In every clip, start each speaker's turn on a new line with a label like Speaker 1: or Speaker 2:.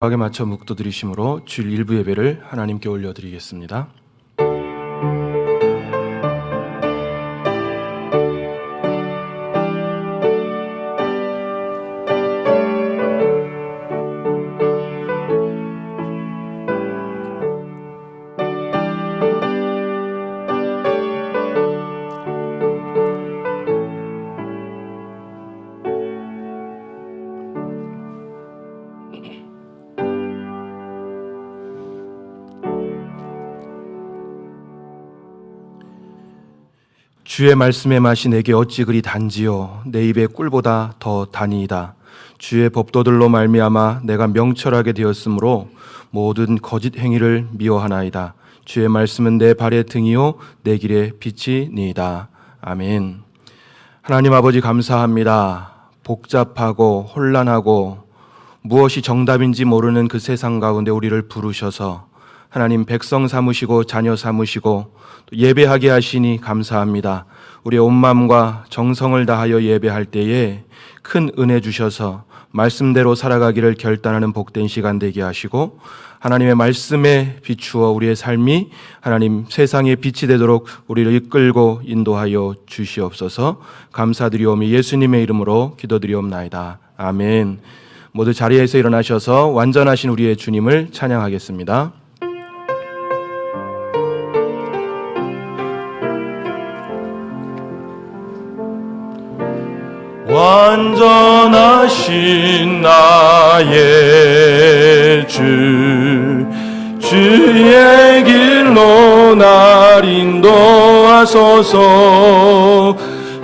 Speaker 1: 하게 맞춰 묵도드리심으로 주일 일부 예배를 하나님께 올려드리겠습니다. 주의 말씀의 맛이 내게 어찌 그리 단지요 내 입의 꿀보다 더 단이이다. 주의 법도들로 말미암아 내가 명철하게 되었으므로 모든 거짓 행위를 미워하나이다. 주의 말씀은 내 발의 등이요 내 길의 빛이니이다. 아멘. 하나님 아버지 감사합니다. 복잡하고 혼란하고 무엇이 정답인지 모르는 그 세상 가운데 우리를 부르셔서 하나님 백성 삼으시고 자녀 삼으시고 예배하게 하시니 감사합니다. 우리의 온 마음과 정성을 다하여 예배할 때에 큰 은혜 주셔서 말씀대로 살아가기를 결단하는 복된 시간 되게 하시고 하나님의 말씀에 비추어 우리의 삶이 하나님 세상의 빛이 되도록 우리를 이끌고 인도하여 주시옵소서. 감사드리오며 예수님의 이름으로 기도드리옵나이다. 아멘. 모두 자리에서 일어나셔서 완전하신 우리의 주님을 찬양하겠습니다. 완전하신 나의 주, 주의 길로 날 인도하소서.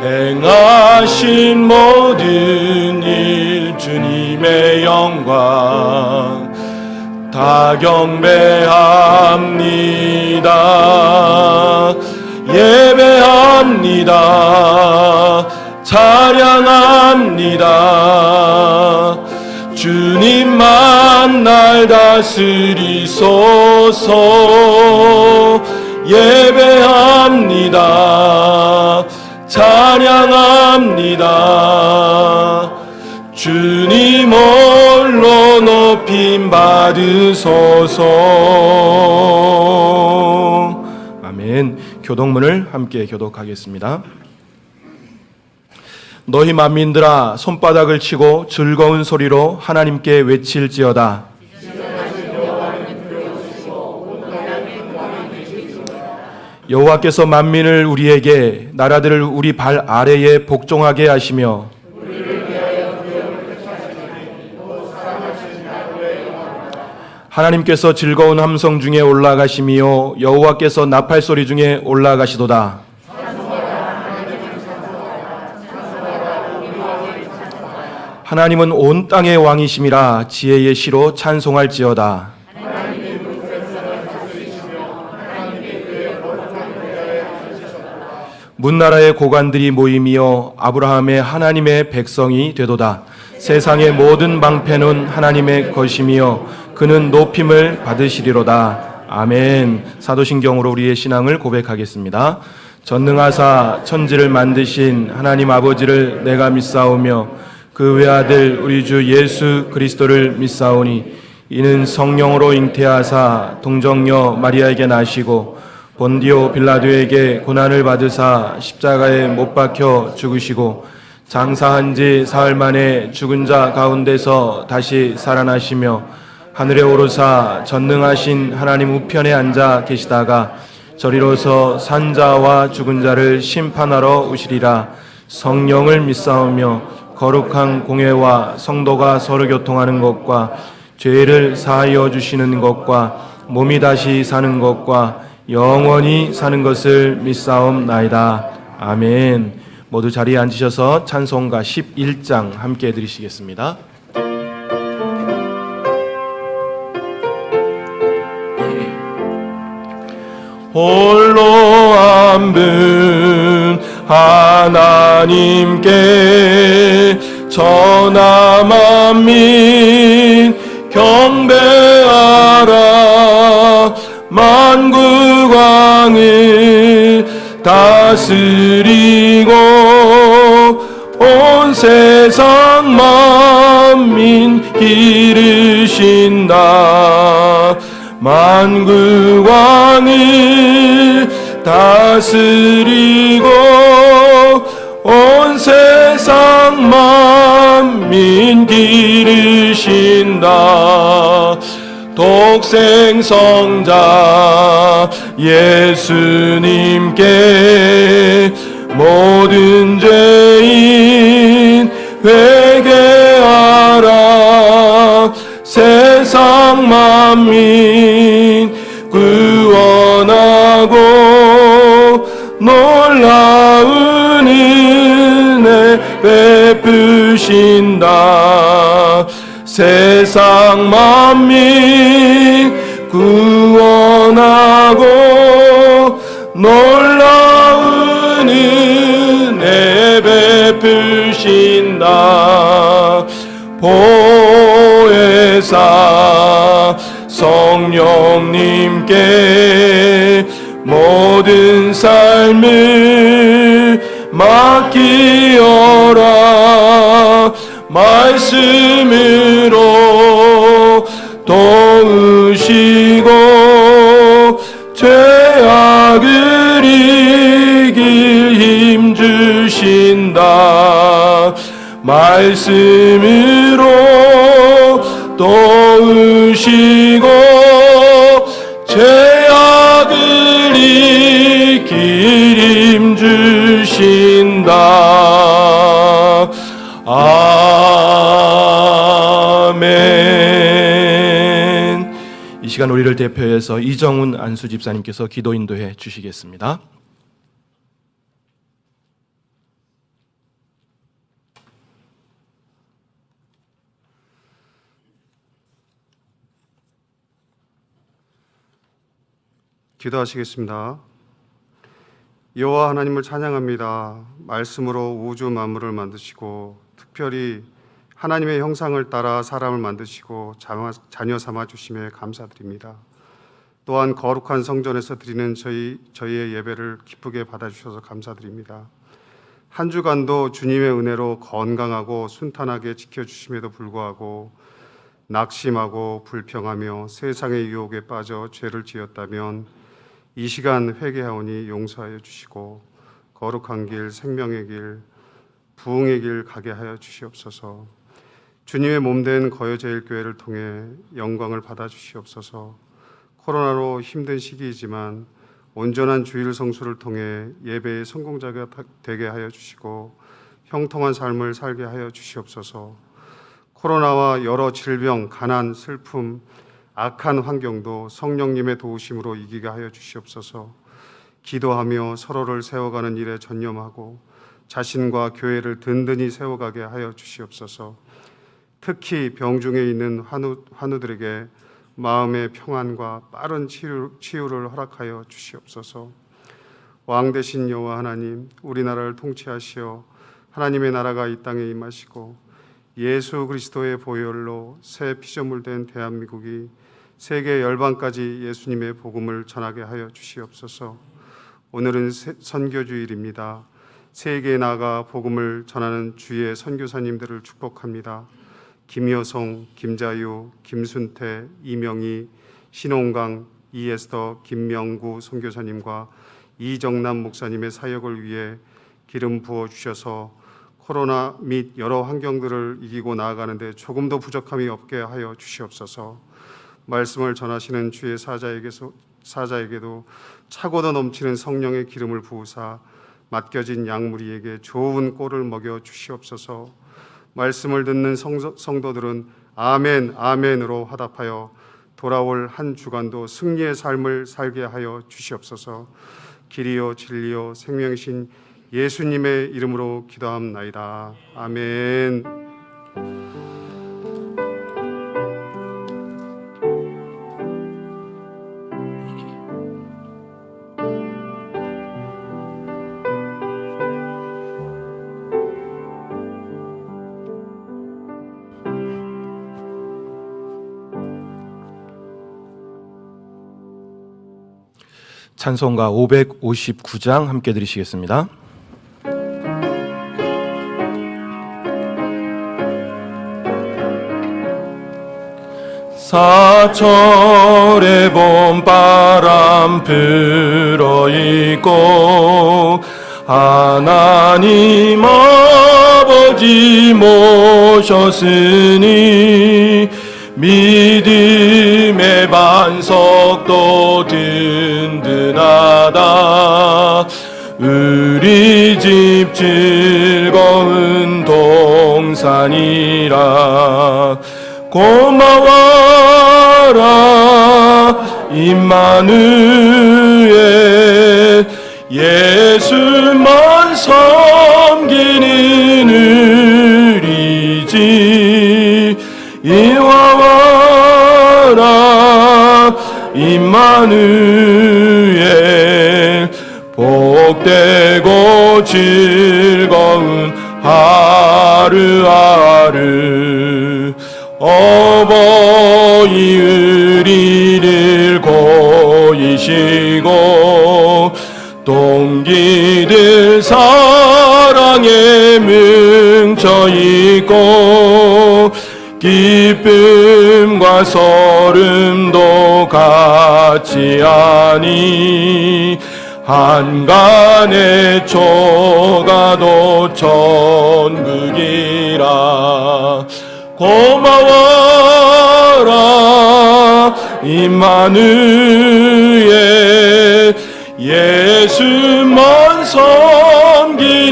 Speaker 1: 행하신 모든 일 주님의 영광 다 경배합니다. 예배합니다. 찬양합니다. 주님만 날 다스리소서. 예배합니다. 찬양합니다. 주님 홀로 높임 받으소서. 아멘. 교독문을 함께 교독하겠습니다. 너희 만민들아 손바닥을 치고 즐거운 소리로 하나님께 외칠지어다. 여호와께서 만민을 우리에게 나라들을 우리 발 아래에 복종하게 하시며 하나님께서 즐거운 함성 중에 올라가시며 여호와께서 나팔 소리 중에 올라가시도다. 하나님은 온 땅의 왕이심이라 지혜의 시로 찬송할지어다. 문나라의 고관들이 모임이여 아브라함의 하나님의 백성이 되도다. 세상의 모든 방패는 하나님의 것이며 그는 높임을 받으시리로다. 아멘. 사도신경으로 우리의 신앙을 고백하겠습니다. 전능하사 천지를 만드신 하나님 아버지를 내가 믿사오며 그 외아들 우리 주 예수 그리스도를 믿사오니 이는 성령으로 잉태하사 동정녀 마리아에게 나시고 본디오 빌라도에게 고난을 받으사 십자가에 못 박혀 죽으시고 장사한 지 사흘 만에 죽은 자 가운데서 다시 살아나시며 하늘에 오르사 전능하신 하나님 우편에 앉아 계시다가 저리로서 산 자와 죽은 자를 심판하러 오시리라. 성령을 믿사오며 거룩한 공회와 성도가 서로 교통하는 것과 죄를 사하여 주시는 것과 몸이 다시 사는 것과 영원히 사는 것을 믿사옵나이다. 아멘. 모두 자리에 앉으셔서 찬송가 11장 함께 해드리시겠습니다. 홀로 앉은 하나님께 천하 만민 경배하라. 만국왕을 다스리고 온 세상 만민 기르신다. 만국 왕을 다스리고 온 세상 만민 기르신다. 독생성자 예수님께 모든 죄인 회개하라. 세상 만민 구원하고 놀라운 은혜 베푸신다. 세상 만민 구원하고 놀라운 은혜 베푸신다. 보혜사 성령님께 모든 삶을 맡기어라. 말씀으로 도우시고 죄악을 이길 힘 주신다. 말씀으로 도우시고 죄악을 이길 힘 주신다. 아멘. 이 시간 우리를 대표해서 이정훈 안수 집사님께서 기도 인도해 주시겠습니다.
Speaker 2: 기도하시겠습니다. 여호와 하나님을 찬양합니다. 말씀으로 우주 만물을 만드시고 특별히 하나님의 형상을 따라 사람을 만드시고 자녀 삼아 주심에 감사드립니다. 또한 거룩한 성전에서 드리는 저희의 예배를 기쁘게 받아주셔서 감사드립니다. 한 주간도 주님의 은혜로 건강하고 순탄하게 지켜주심에도 불구하고 낙심하고 불평하며 세상의 유혹에 빠져 죄를 지었다면 이 시간 회개하오니 용서하여 주시고 거룩한 길, 생명의 길, 부흥의 길 가게 하여 주시옵소서. 주님의 몸된 거여제일교회를 통해 영광을 받아 주시옵소서. 코로나로 힘든 시기이지만 온전한 주일 성수를 통해 예배의 성공자가 되게 하여 주시고 형통한 삶을 살게 하여 주시옵소서. 코로나와 여러 질병, 가난, 슬픔, 악한 환경도 성령님의 도우심으로 이기게 하여 주시옵소서. 기도하며 서로를 세워가는 일에 전념하고 자신과 교회를 든든히 세워가게 하여 주시옵소서. 특히 병중에 있는 환우들에게 마음의 평안과 빠른 치유를 허락하여 주시옵소서. 왕 되신 여호와 하나님, 우리나라를 통치하시어 하나님의 나라가 이 땅에 임하시고 예수 그리스도의 보혈로 새 피조물된 대한민국이 세계 열방까지 예수님의 복음을 전하게 하여 주시옵소서. 오늘은 선교주일입니다. 세계에 나가 복음을 전하는 주의 선교사님들을 축복합니다. 김여성, 김자유, 김순태, 이명희, 신홍강, 이에스더, 김명구 선교사님과 이정남 목사님의 사역을 위해 기름 부어 주셔서 코로나 및 여러 환경들을 이기고 나아가는데 조금도 부족함이 없게 하여 주시옵소서. 말씀을 전하시는 주의 사자에게도 차고도 넘치는 성령의 기름을 부으사 맡겨진 양무리에게 좋은 꼴을 먹여 주시옵소서. 말씀을 듣는 성도들은 아멘, 아멘으로 화답하여 돌아올 한 주간도 승리의 삶을 살게 하여 주시옵소서. 길이요 진리요 생명이신 예수님의 이름으로 기도함나이다. 아멘.
Speaker 1: 찬송가 559장 함께 드리시겠습니다. 사철의 봄바람 불어있고 하나님 아버지 모셨으니 믿음의 반석도 든든하다. 우리 집 즐거운 동산이라. 고마워라 임마누엘, 예수만 섬기는 우리 집 이리 와라 임마누엘. 복되고 즐거운 하루하루. 어버이 우리를 고이시고 동기들 사랑에 뭉쳐있고 기쁨과 소름도 같이 하니 한간의 초가도 천국이라. 고마워라 임마누엘, 예수만 섬기는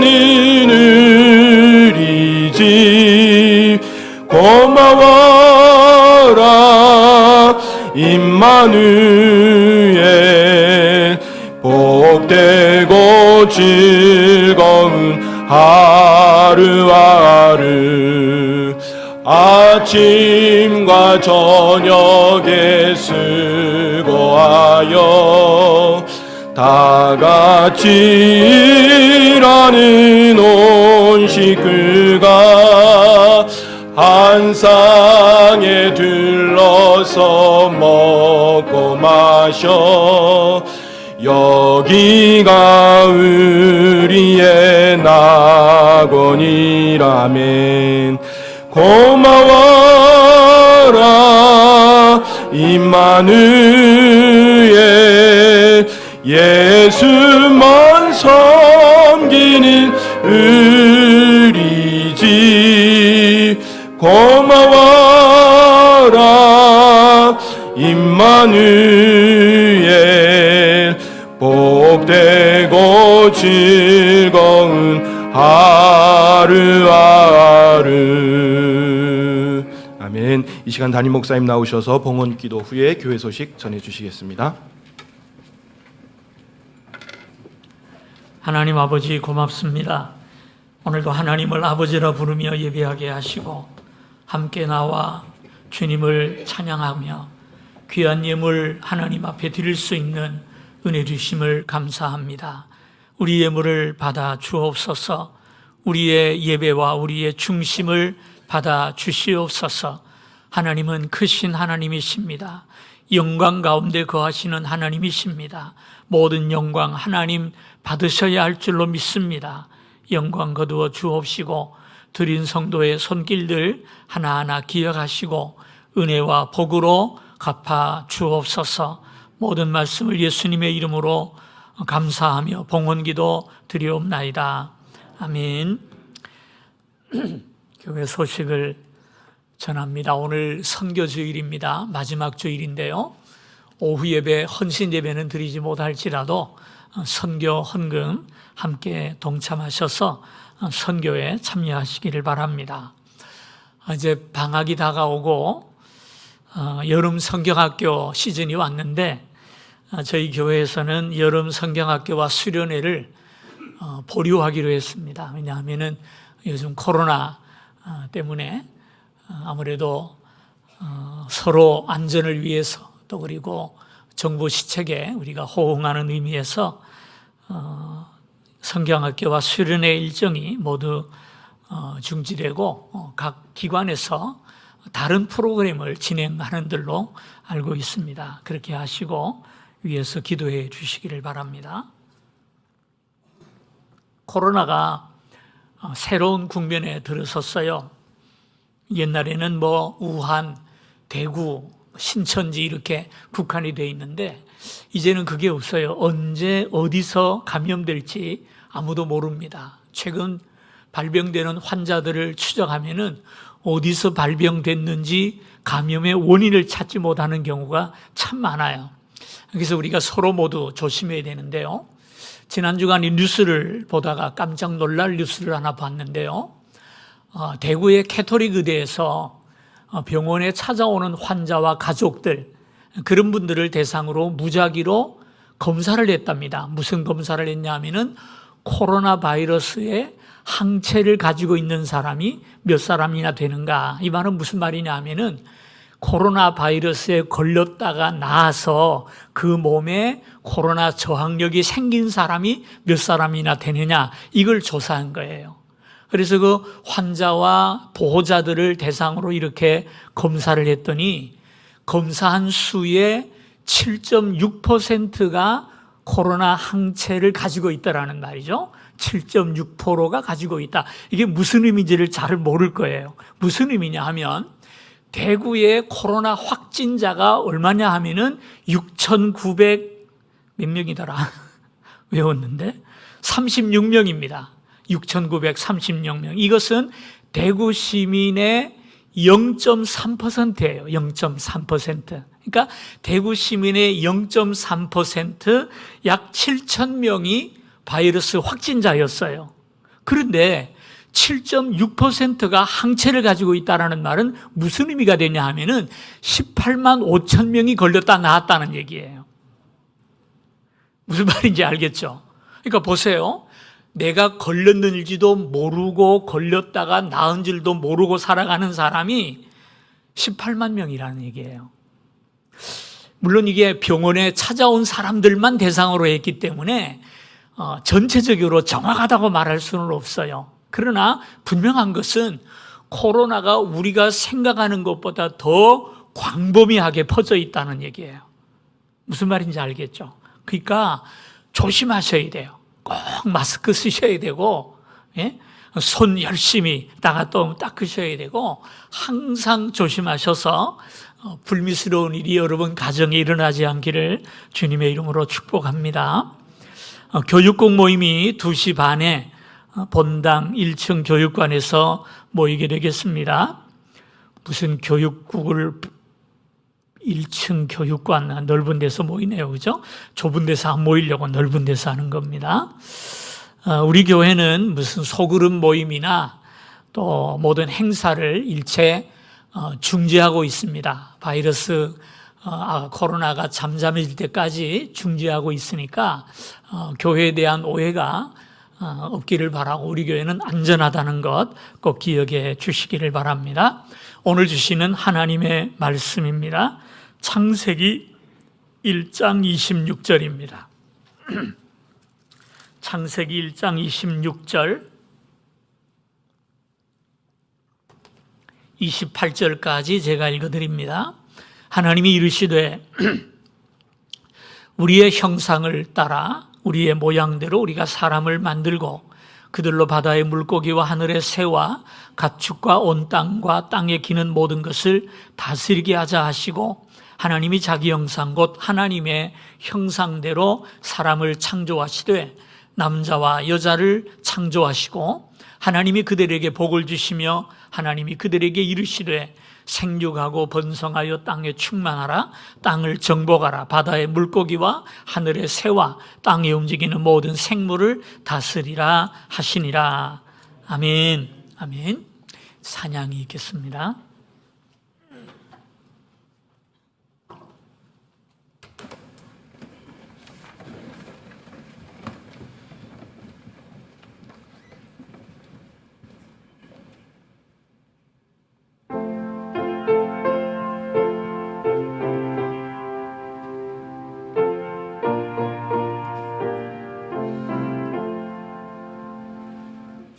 Speaker 1: 우리 집. 고마워라 임마누엘, 복되고 즐거운 하루하루. 아침과 저녁에 수고하여 다 같이 일하는 온 식구가 한 상에 둘러서 먹고 마셔. 여기가 우리의 낙원이라면. 고마워라 임마누엘, 예수만 섬기는 우리 집. 고마워라 임마누엘, 복되고 즐거운 하루하루. 아멘. 이 시간 담임 목사님 나오셔서 봉헌 기도 후에 교회 소식 전해주시겠습니다.
Speaker 3: 하나님 아버지 고맙습니다. 오늘도 하나님을 아버지라 부르며 예배하게 하시고 함께 나와 주님을 찬양하며 귀한 예물 하나님 앞에 드릴 수 있는 은혜 주심을 감사합니다. 우리 예물을 받아 주옵소서. 우리의 예배와 우리의 중심을 받아 주시옵소서. 하나님은 크신 하나님이십니다. 영광 가운데 거하시는 하나님이십니다. 모든 영광 하나님 받으셔야 할 줄로 믿습니다. 영광 거두어 주옵시고 드린 성도의 손길들 하나하나 기억하시고 은혜와 복으로 갚아 주옵소서. 모든 말씀을 예수님의 이름으로 감사하며 봉헌기도 드리옵나이다. 아멘. 교회 소식을 전합니다. 오늘 선교주일입니다. 마지막 주일인데요. 오후 예배, 헌신 예배는 드리지 못할지라도 선교 헌금 함께 동참하셔서 선교에 참여하시기를 바랍니다. 이제 방학이 다가오고 여름 성경학교 시즌이 왔는데 저희 교회에서는 여름 성경학교와 수련회를 보류하기로 했습니다. 왜냐하면 요즘 코로나 때문에 아무래도 서로 안전을 위해서 또 그리고 정부 시책에 우리가 호응하는 의미에서 성경학교와 수련회 일정이 모두 중지되고 각 기관에서 다른 프로그램을 진행하는 들로 알고 있습니다. 그렇게 하시고 위에서 기도해 주시기를 바랍니다. 코로나가 새로운 국면에 들어섰어요. 옛날에는 우한, 대구, 신천지 이렇게 국한이 돼 있는데 이제는 그게 없어요. 언제 어디서 감염될지 아무도 모릅니다. 최근 발병되는 환자들을 추적하면은 어디서 발병됐는지 감염의 원인을 찾지 못하는 경우가 참 많아요. 그래서 우리가 서로 모두 조심해야 되는데요. 지난 주간 이 뉴스를 보다가 깜짝 놀랄 뉴스를 하나 봤는데요. 대구의 캐토릭 의대에서 병원에 찾아오는 환자와 가족들, 그런 분들을 대상으로 무작위로 검사를 했답니다. 무슨 검사를 했냐면은 코로나 바이러스의 항체를 가지고 있는 사람이 몇 사람이나 되는가. 이 말은 무슨 말이냐 하면은 코로나 바이러스에 걸렸다가 나아서 그 몸에 코로나 저항력이 생긴 사람이 몇 사람이나 되느냐, 이걸 조사한 거예요. 그래서 그 환자와 보호자들을 대상으로 이렇게 검사를 했더니 검사한 수의 7.6%가 코로나 항체를 가지고 있다라는 말이죠. 7.6%가 가지고 있다. 이게 무슨 의미인지를 잘 모를 거예요. 무슨 의미냐 하면 대구의 코로나 확진자가 얼마냐 하면은 6,900 몇 명이더라. 외웠는데 36명입니다. 6,936명. 이것은 대구 시민의 0.3%예요. 0.3%. 그러니까 대구 시민의 0.3%, 약 7,000명이 바이러스 확진자였어요. 그런데 7.6%가 항체를 가지고 있다는 말은 무슨 의미가 되냐 하면은 18만 5천 명이 걸렸다 나았다는 얘기예요. 무슨 말인지 알겠죠? 그러니까 보세요. 내가 걸렸는지도 모르고 걸렸다가 나은 줄도 모르고 살아가는 사람이 18만 명이라는 얘기예요. 물론 이게 병원에 찾아온 사람들만 대상으로 했기 때문에 전체적으로 정확하다고 말할 수는 없어요. 그러나 분명한 것은 코로나가 우리가 생각하는 것보다 더 광범위하게 퍼져 있다는 얘기예요. 무슨 말인지 알겠죠? 그러니까 조심하셔야 돼요. 꼭 마스크 쓰셔야 되고, 예? 손 열심히 또 닦으셔야 되고, 항상 조심하셔서 불미스러운 일이 여러분 가정에 일어나지 않기를 주님의 이름으로 축복합니다. 교육국 모임이 2시 반에 본당 1층 교육관에서 모이게 되겠습니다. 무슨 교육국을 1층 교육관 넓은 데서 모이네요. 그죠? 좁은 데서 안 모이려고 넓은 데서 하는 겁니다. 우리 교회는 무슨 소그룹 모임이나 또 모든 행사를 일체 중지하고 있습니다. 바이러스 코로나가 잠잠해질 때까지 중지하고 있으니까 교회에 대한 오해가 없기를 바라고 우리 교회는 안전하다는 것 꼭 기억해 주시기를 바랍니다. 오늘 주시는 하나님의 말씀입니다. 창세기 1장 26절입니다. 창세기 1장 26절 28절까지 제가 읽어드립니다. 하나님이 이르시되 우리의 형상을 따라 우리의 모양대로 우리가 사람을 만들고 그들로 바다의 물고기와 하늘의 새와 가축과 온 땅과 땅에 기는 모든 것을 다스리게 하자 하시고 하나님이 자기 형상 곧 하나님의 형상대로 사람을 창조하시되 남자와 여자를 창조하시고 하나님이 그들에게 복을 주시며 하나님이 그들에게 이르시되 생육하고 번성하여 땅에 충만하라 땅을 정복하라 바다의 물고기와 하늘의 새와 땅에 움직이는 모든 생물을 다스리라 하시니라. 아멘. 아멘. 찬양이 있겠습니다.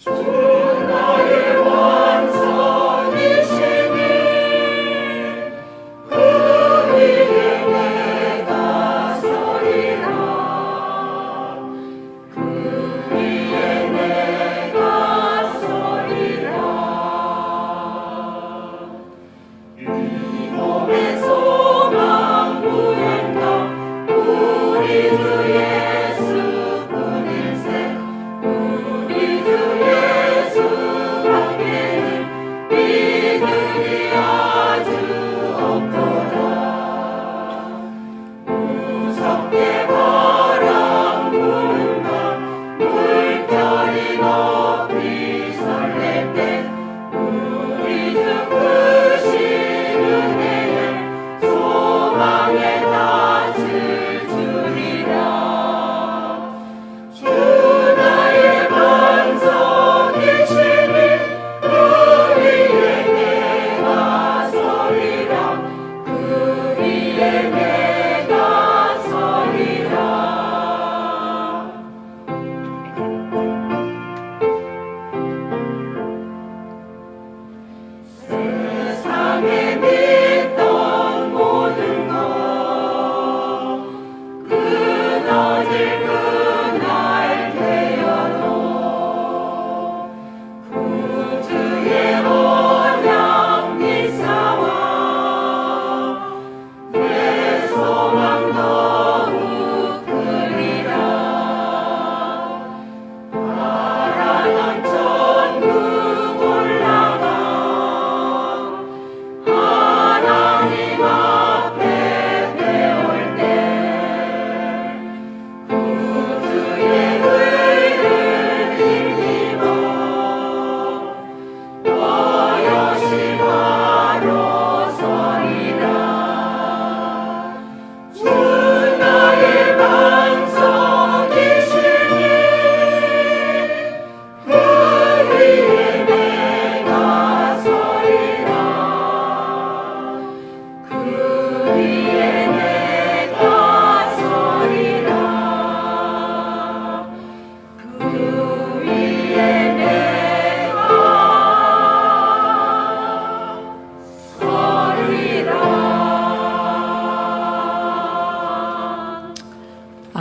Speaker 4: 주 나의 완성이시니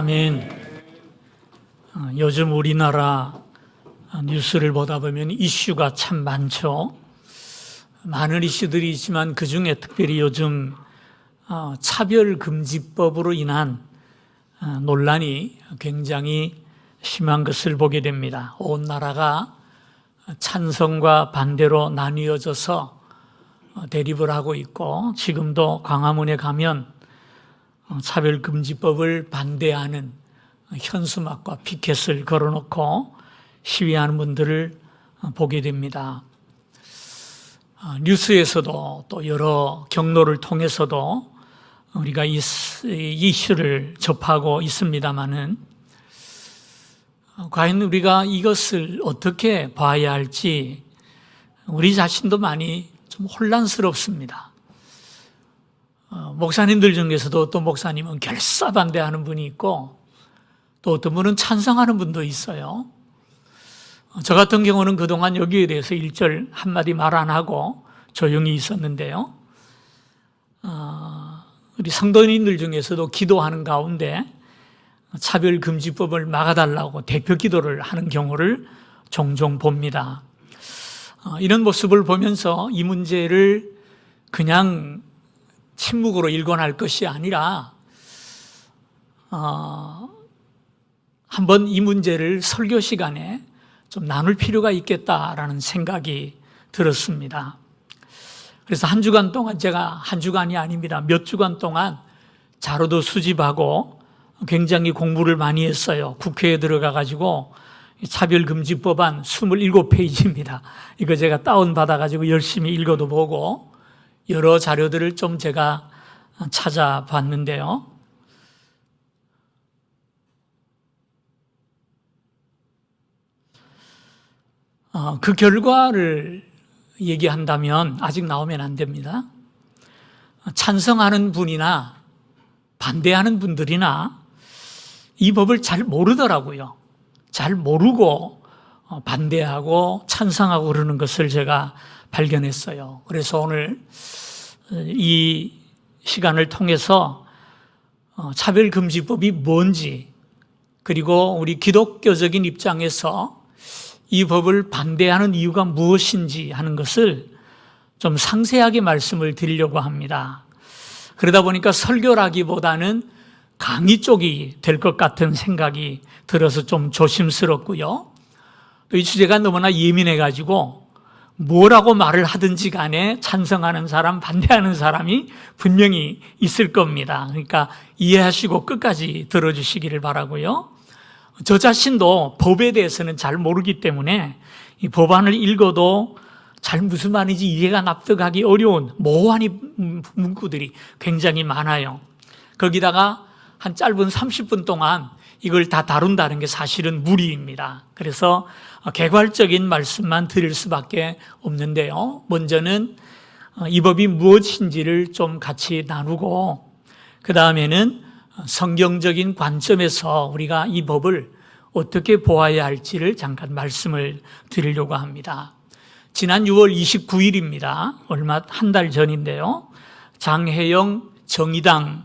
Speaker 3: 아멘. 요즘 우리나라 뉴스를 보다 보면 이슈가 참 많죠. 많은 이슈들이 있지만 그중에 특별히 요즘 차별금지법으로 인한 논란이 굉장히 심한 것을 보게 됩니다. 온 나라가 찬성과 반대로 나뉘어져서 대립을 하고 있고, 지금도 광화문에 가면 차별금지법을 반대하는 현수막과 피켓을 걸어놓고 시위하는 분들을 보게 됩니다. 뉴스에서도 또 여러 경로를 통해서도 우리가 이 이슈를 접하고 있습니다마는, 과연 우리가 이것을 어떻게 봐야 할지 우리 자신도 많이 좀 혼란스럽습니다. 목사님들 중에서도 어떤 목사님은 결사반대하는 분이 있고, 또 어떤 분은 찬성하는 분도 있어요. 저 같은 경우는 그동안 여기에 대해서 일절 한마디 말 안 하고 조용히 있었는데요. 우리 성도인들 중에서도 기도하는 가운데 차별금지법을 막아달라고 대표 기도를 하는 경우를 종종 봅니다. 이런 모습을 보면서 이 문제를 그냥 침묵으로 일관할 것이 아니라 한번 이 문제를 설교 시간에 좀 나눌 필요가 있겠다라는 생각이 들었습니다. 그래서 한 주간 동안, 제가 한 주간이 아닙니다, 몇 주간 동안 자료도 수집하고 굉장히 공부를 많이 했어요. 국회에 들어가가지고 차별금지법안 27페이지입니다. 이거 제가 다운받아가지고 열심히 읽어도 보고 여러 자료들을 좀 제가 찾아봤는데요. 그 결과를 얘기한다면 아직 나오면 안 됩니다. 찬성하는 분이나 반대하는 분들이나 이 법을 잘 모르더라고요. 잘 모르고 반대하고 찬성하고 그러는 것을 제가 발견했어요. 그래서 오늘 이 시간을 통해서 차별금지법이 뭔지, 그리고 우리 기독교적인 입장에서 이 법을 반대하는 이유가 무엇인지 하는 것을 좀 상세하게 말씀을 드리려고 합니다. 그러다 보니까 설교라기보다는 강의 쪽이 될 것 같은 생각이 들어서 좀 조심스럽고요. 또 이 주제가 너무나 예민해가지고 뭐라고 말을 하든지 간에 찬성하는 사람, 반대하는 사람이 분명히 있을 겁니다. 그러니까 이해하시고 끝까지 들어주시기를 바라고요. 저 자신도 법에 대해서는 잘 모르기 때문에 이 법안을 읽어도 잘 무슨 말인지 이해가 납득하기 어려운 모호한 문구들이 굉장히 많아요. 거기다가 한 짧은 30분 동안 이걸 다 다룬다는 게 사실은 무리입니다. 그래서 개괄적인 말씀만 드릴 수밖에 없는데요. 먼저는 이 법이 무엇인지를 좀 같이 나누고, 그 다음에는 성경적인 관점에서 우리가 이 법을 어떻게 보아야 할지를 잠깐 말씀을 드리려고 합니다. 지난 6월 29일입니다. 얼마 한 달 전인데요. 장혜영 정의당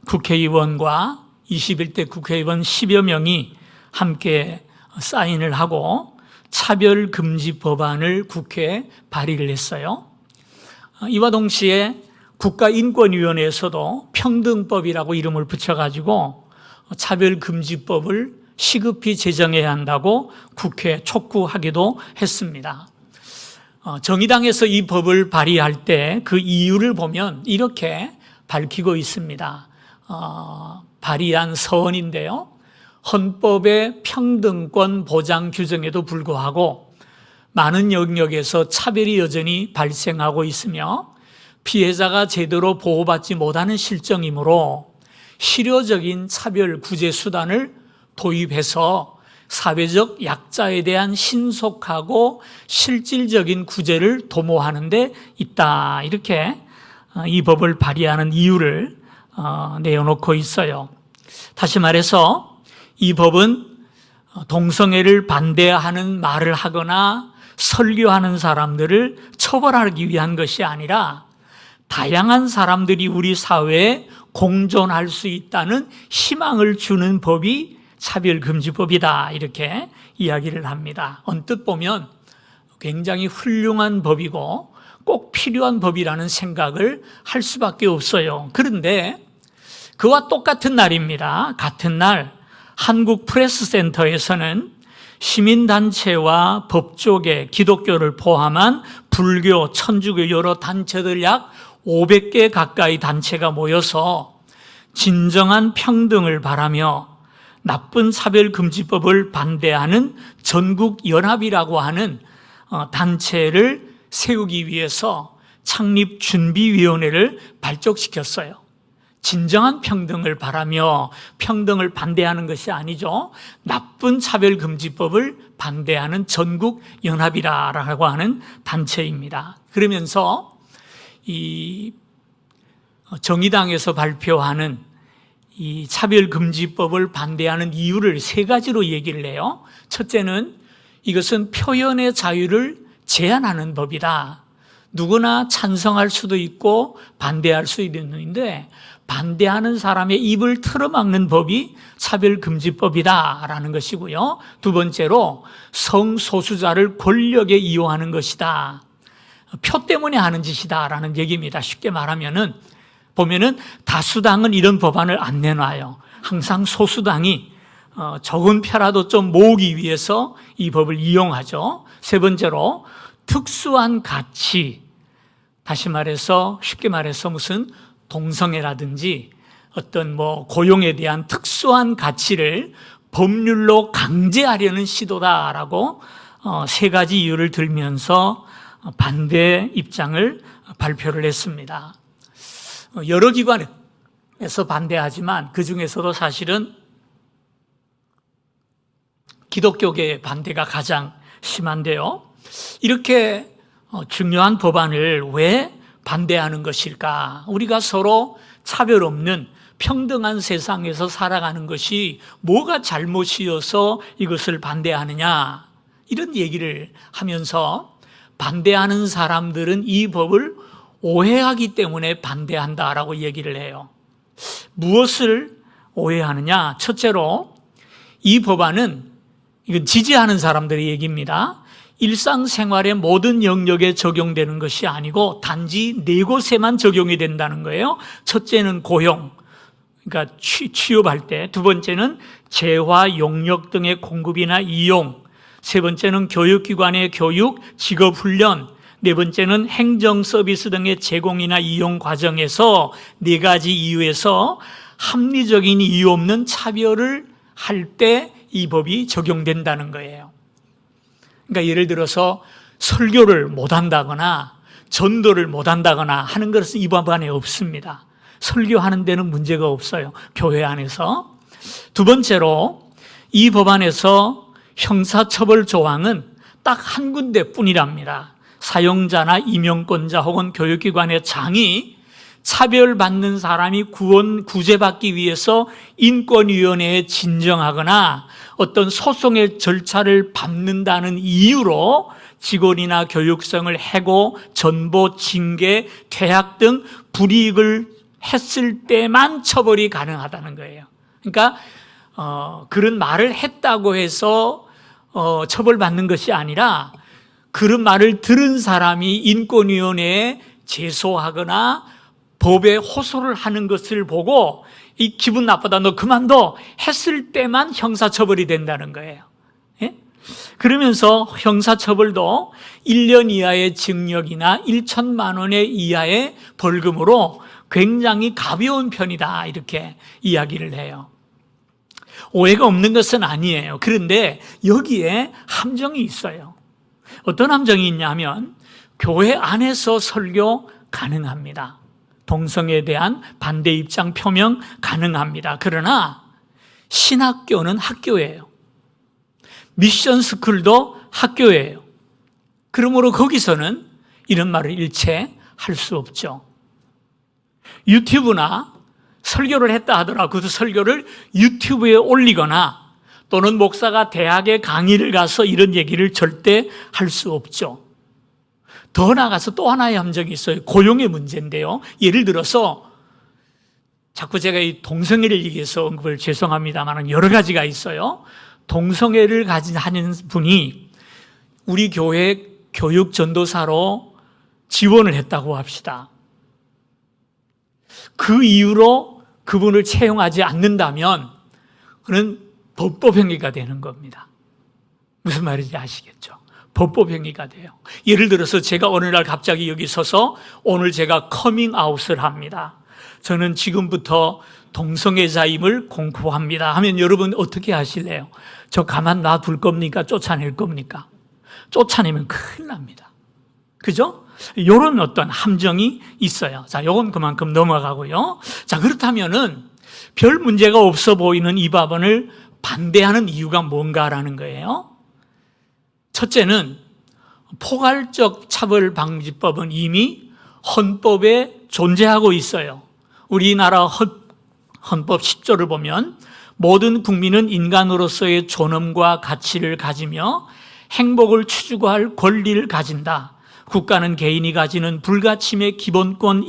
Speaker 3: 국회의원과 21대 국회의원 10여 명이 함께 사인을 하고 차별금지 법안을 국회에 발의를 했어요. 이와 동시에 국가인권위원회에서도 평등법이라고 이름을 붙여가지고 차별금지법을 시급히 제정해야 한다고 국회에 촉구하기도 했습니다. 정의당에서 이 법을 발의할 때 그 이유를 보면 이렇게 밝히고 있습니다. 발의한 서원인데요. 헌법의 평등권 보장 규정에도 불구하고 많은 영역에서 차별이 여전히 발생하고 있으며 피해자가 제대로 보호받지 못하는 실정이므로 실효적인 차별 구제 수단을 도입해서 사회적 약자에 대한 신속하고 실질적인 구제를 도모하는 데 있다. 이렇게 이 법을 발의하는 이유를 내어놓고 있어요. 다시 말해서 이 법은 동성애를 반대하는 말을 하거나 설교하는 사람들을 처벌하기 위한 것이 아니라 다양한 사람들이 우리 사회에 공존할 수 있다는 희망을 주는 법이 차별금지법이다, 이렇게 이야기를 합니다. 언뜻 보면 굉장히 훌륭한 법이고 꼭 필요한 법이라는 생각을 할 수밖에 없어요. 그런데 그와 똑같은 날입니다. 같은 날 한국프레스센터에서는 시민단체와 법조계, 기독교를 포함한 불교, 천주교 여러 단체들 약 500개 가까이 단체가 모여서 진정한 평등을 바라며 나쁜 차별금지법을 반대하는 전국연합이라고 하는 단체를 세우기 위해서 창립준비위원회를 발족시켰어요. 진정한 평등을 바라며 평등을 반대하는 것이 아니죠. 나쁜 차별금지법을 반대하는 전국연합이라고 하는 단체입니다. 그러면서 이 정의당에서 발표하는 이 차별금지법을 반대하는 이유를 세 가지로 얘기를 해요. 첫째는 이것은 표현의 자유를 제한하는 법이다. 누구나 찬성할 수도 있고 반대할 수 있는데 반대하는 사람의 입을 틀어막는 법이 차별금지법이다라는 것이고요. 두 번째로 성소수자를 권력에 이용하는 것이다. 표 때문에 하는 짓이다라는 얘기입니다. 쉽게 말하면은 보면은 다수당은 이런 법안을 안 내놔요. 항상 소수당이 적은 표라도 좀 모으기 위해서 이 법을 이용하죠. 세 번째로 특수한 가치, 다시 말해서 쉽게 말해서 무슨 동성애라든지 어떤 고용에 대한 특수한 가치를 법률로 강제하려는 시도다라고 세 가지 이유를 들면서 반대 입장을 발표를 했습니다. 여러 기관에서 반대하지만 그 중에서도 사실은 기독교계의 반대가 가장 심한데요. 이렇게 중요한 법안을 왜 반대하는 것일까? 우리가 서로 차별 없는 평등한 세상에서 살아가는 것이 뭐가 잘못이어서 이것을 반대하느냐? 이런 얘기를 하면서 반대하는 사람들은 이 법을 오해하기 때문에 반대한다라고 얘기를 해요. 무엇을 오해하느냐? 첫째로 이 법안은 이건 지지하는 사람들의 얘기입니다. 일상생활의 모든 영역에 적용되는 것이 아니고 단지 네 곳에만 적용이 된다는 거예요. 첫째는 고용, 그러니까 취업할 때. 두 번째는 재화, 용역 등의 공급이나 이용. 세 번째는 교육기관의 교육, 직업훈련. 네 번째는 행정 서비스 등의 제공이나 이용 과정에서 네 가지 이유에서 합리적인 이유 없는 차별을 할 때 이 법이 적용된다는 거예요. 그러니까 예를 들어서 설교를 못한다거나 전도를 못한다거나 하는 것은 이 법안에 없습니다. 설교하는 데는 문제가 없어요. 교회 안에서. 두 번째로 이 법안에서 형사처벌 조항은 딱 한 군데뿐이랍니다. 사용자나 임용권자 혹은 교육기관의 장이 차별받는 사람이 구제받기 위해서 인권위원회에 진정하거나 어떤 소송의 절차를 밟는다는 이유로 직원이나 교육성을 해고, 전보, 징계, 퇴학 등 불이익을 했을 때만 처벌이 가능하다는 거예요. 그러니까 그런 말을 했다고 해서 처벌받는 것이 아니라 그런 말을 들은 사람이 인권위원회에 제소하거나 법에 호소를 하는 것을 보고 이 기분 나쁘다, 너 그만둬 했을 때만 형사처벌이 된다는 거예요. 예? 그러면서 형사처벌도 1년 이하의 징역이나 1천만 원의 이하의 벌금으로 굉장히 가벼운 편이다, 이렇게 이야기를 해요. 오해가 없는 것은 아니에요. 그런데 여기에 함정이 있어요. 어떤 함정이 있냐면 교회 안에서 설교 가능합니다. 동성애에 대한 반대 입장 표명 가능합니다. 그러나 신학교는 학교예요. 미션 스쿨도 학교예요. 그러므로 거기서는 이런 말을 일체 할 수 없죠. 유튜브나 설교를 했다 하더라도 그 설교를 유튜브에 올리거나 또는 목사가 대학에 강의를 가서 이런 얘기를 절대 할 수 없죠. 더 나아가서 또 하나의 함정이 있어요. 고용의 문제인데요. 예를 들어서 자꾸 제가 이 동성애를 얘기해서 언급을 죄송합니다만 여러 가지가 있어요. 동성애를 하는 분이 우리 교회 교육 전도사로 지원을 했다고 합시다. 그 이유로 그분을 채용하지 않는다면 그는 법법행위가 되는 겁니다. 무슨 말인지 아시겠죠? 법법행위가 돼요. 예를 들어서 제가 어느 날 갑자기 여기 서서 오늘 제가 커밍아웃을 합니다. 저는 지금부터 동성애자임을 공포합니다 하면 여러분 어떻게 하실래요? 저 가만 놔둘 겁니까? 쫓아낼 겁니까? 쫓아내면 큰일 납니다. 그죠? 이런 어떤 함정이 있어요. 자, 요건 그만큼 넘어가고요. 자, 그렇다면은 별 문제가 없어 보이는 이 법안을 반대하는 이유가 뭔가라는 거예요. 첫째는 포괄적 차별방지법은 이미 헌법에 존재하고 있어요. 우리나라 헌법 10조를 보면 모든 국민은 인간으로서의 존엄과 가치를 가지며 행복을 추구할 권리를 가진다. 국가는 개인이 가지는 불가침의 기본적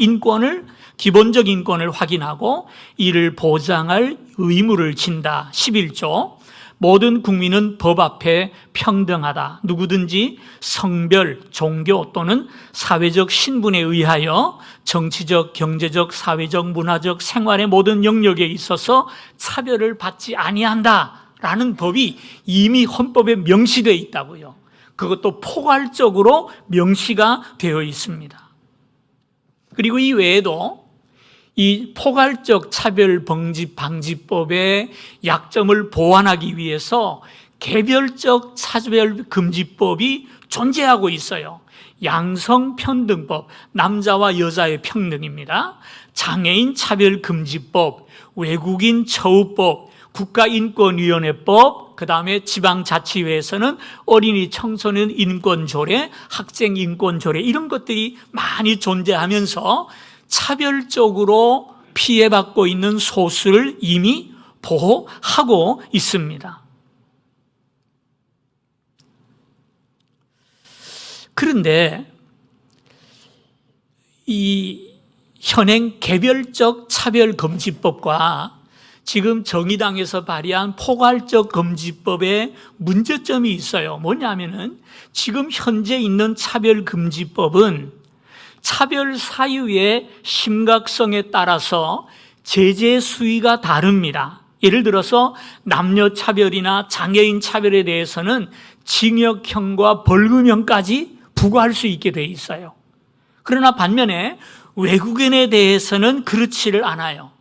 Speaker 3: 인권을 확인하고 이를 보장할 의무를 진다. 11조. 모든 국민은 법 앞에 평등하다. 누구든지 성별, 종교 또는 사회적 신분에 의하여 정치적, 경제적, 사회적, 문화적, 생활의 모든 영역에 있어서 차별을 받지 아니한다라는 법이 이미 헌법에 명시되어 있다고요. 그것도 포괄적으로 명시가 되어 있습니다. 그리고 이 외에도 이 포괄적 차별방지법의 약점을 보완하기 위해서 개별적 차별금지법이 존재하고 있어요. 양성평등법, 남자와 여자의 평등입니다. 장애인 차별금지법, 외국인 처우법, 국가인권위원회법, 그 다음에 지방자치회에서는 어린이 청소년 인권조례, 학생 인권조례 이런 것들이 많이 존재하면서 차별적으로 피해받고 있는 소수를 이미 보호하고 있습니다. 그런데 이 현행 개별적 차별금지법과 지금 정의당에서 발의한 포괄적 금지법에 문제점이 있어요. 뭐냐면은 지금 현재 있는 차별금지법은 차별 사유의 심각성에 따라서 제재 수위가 다릅니다. 예를 들어서 남녀 차별이나 장애인 차별에 대해서는 징역형과 벌금형까지 부과할 수 있게 돼 있어요. 그러나 반면에 외국인에 대해서는 그렇지를 않아요.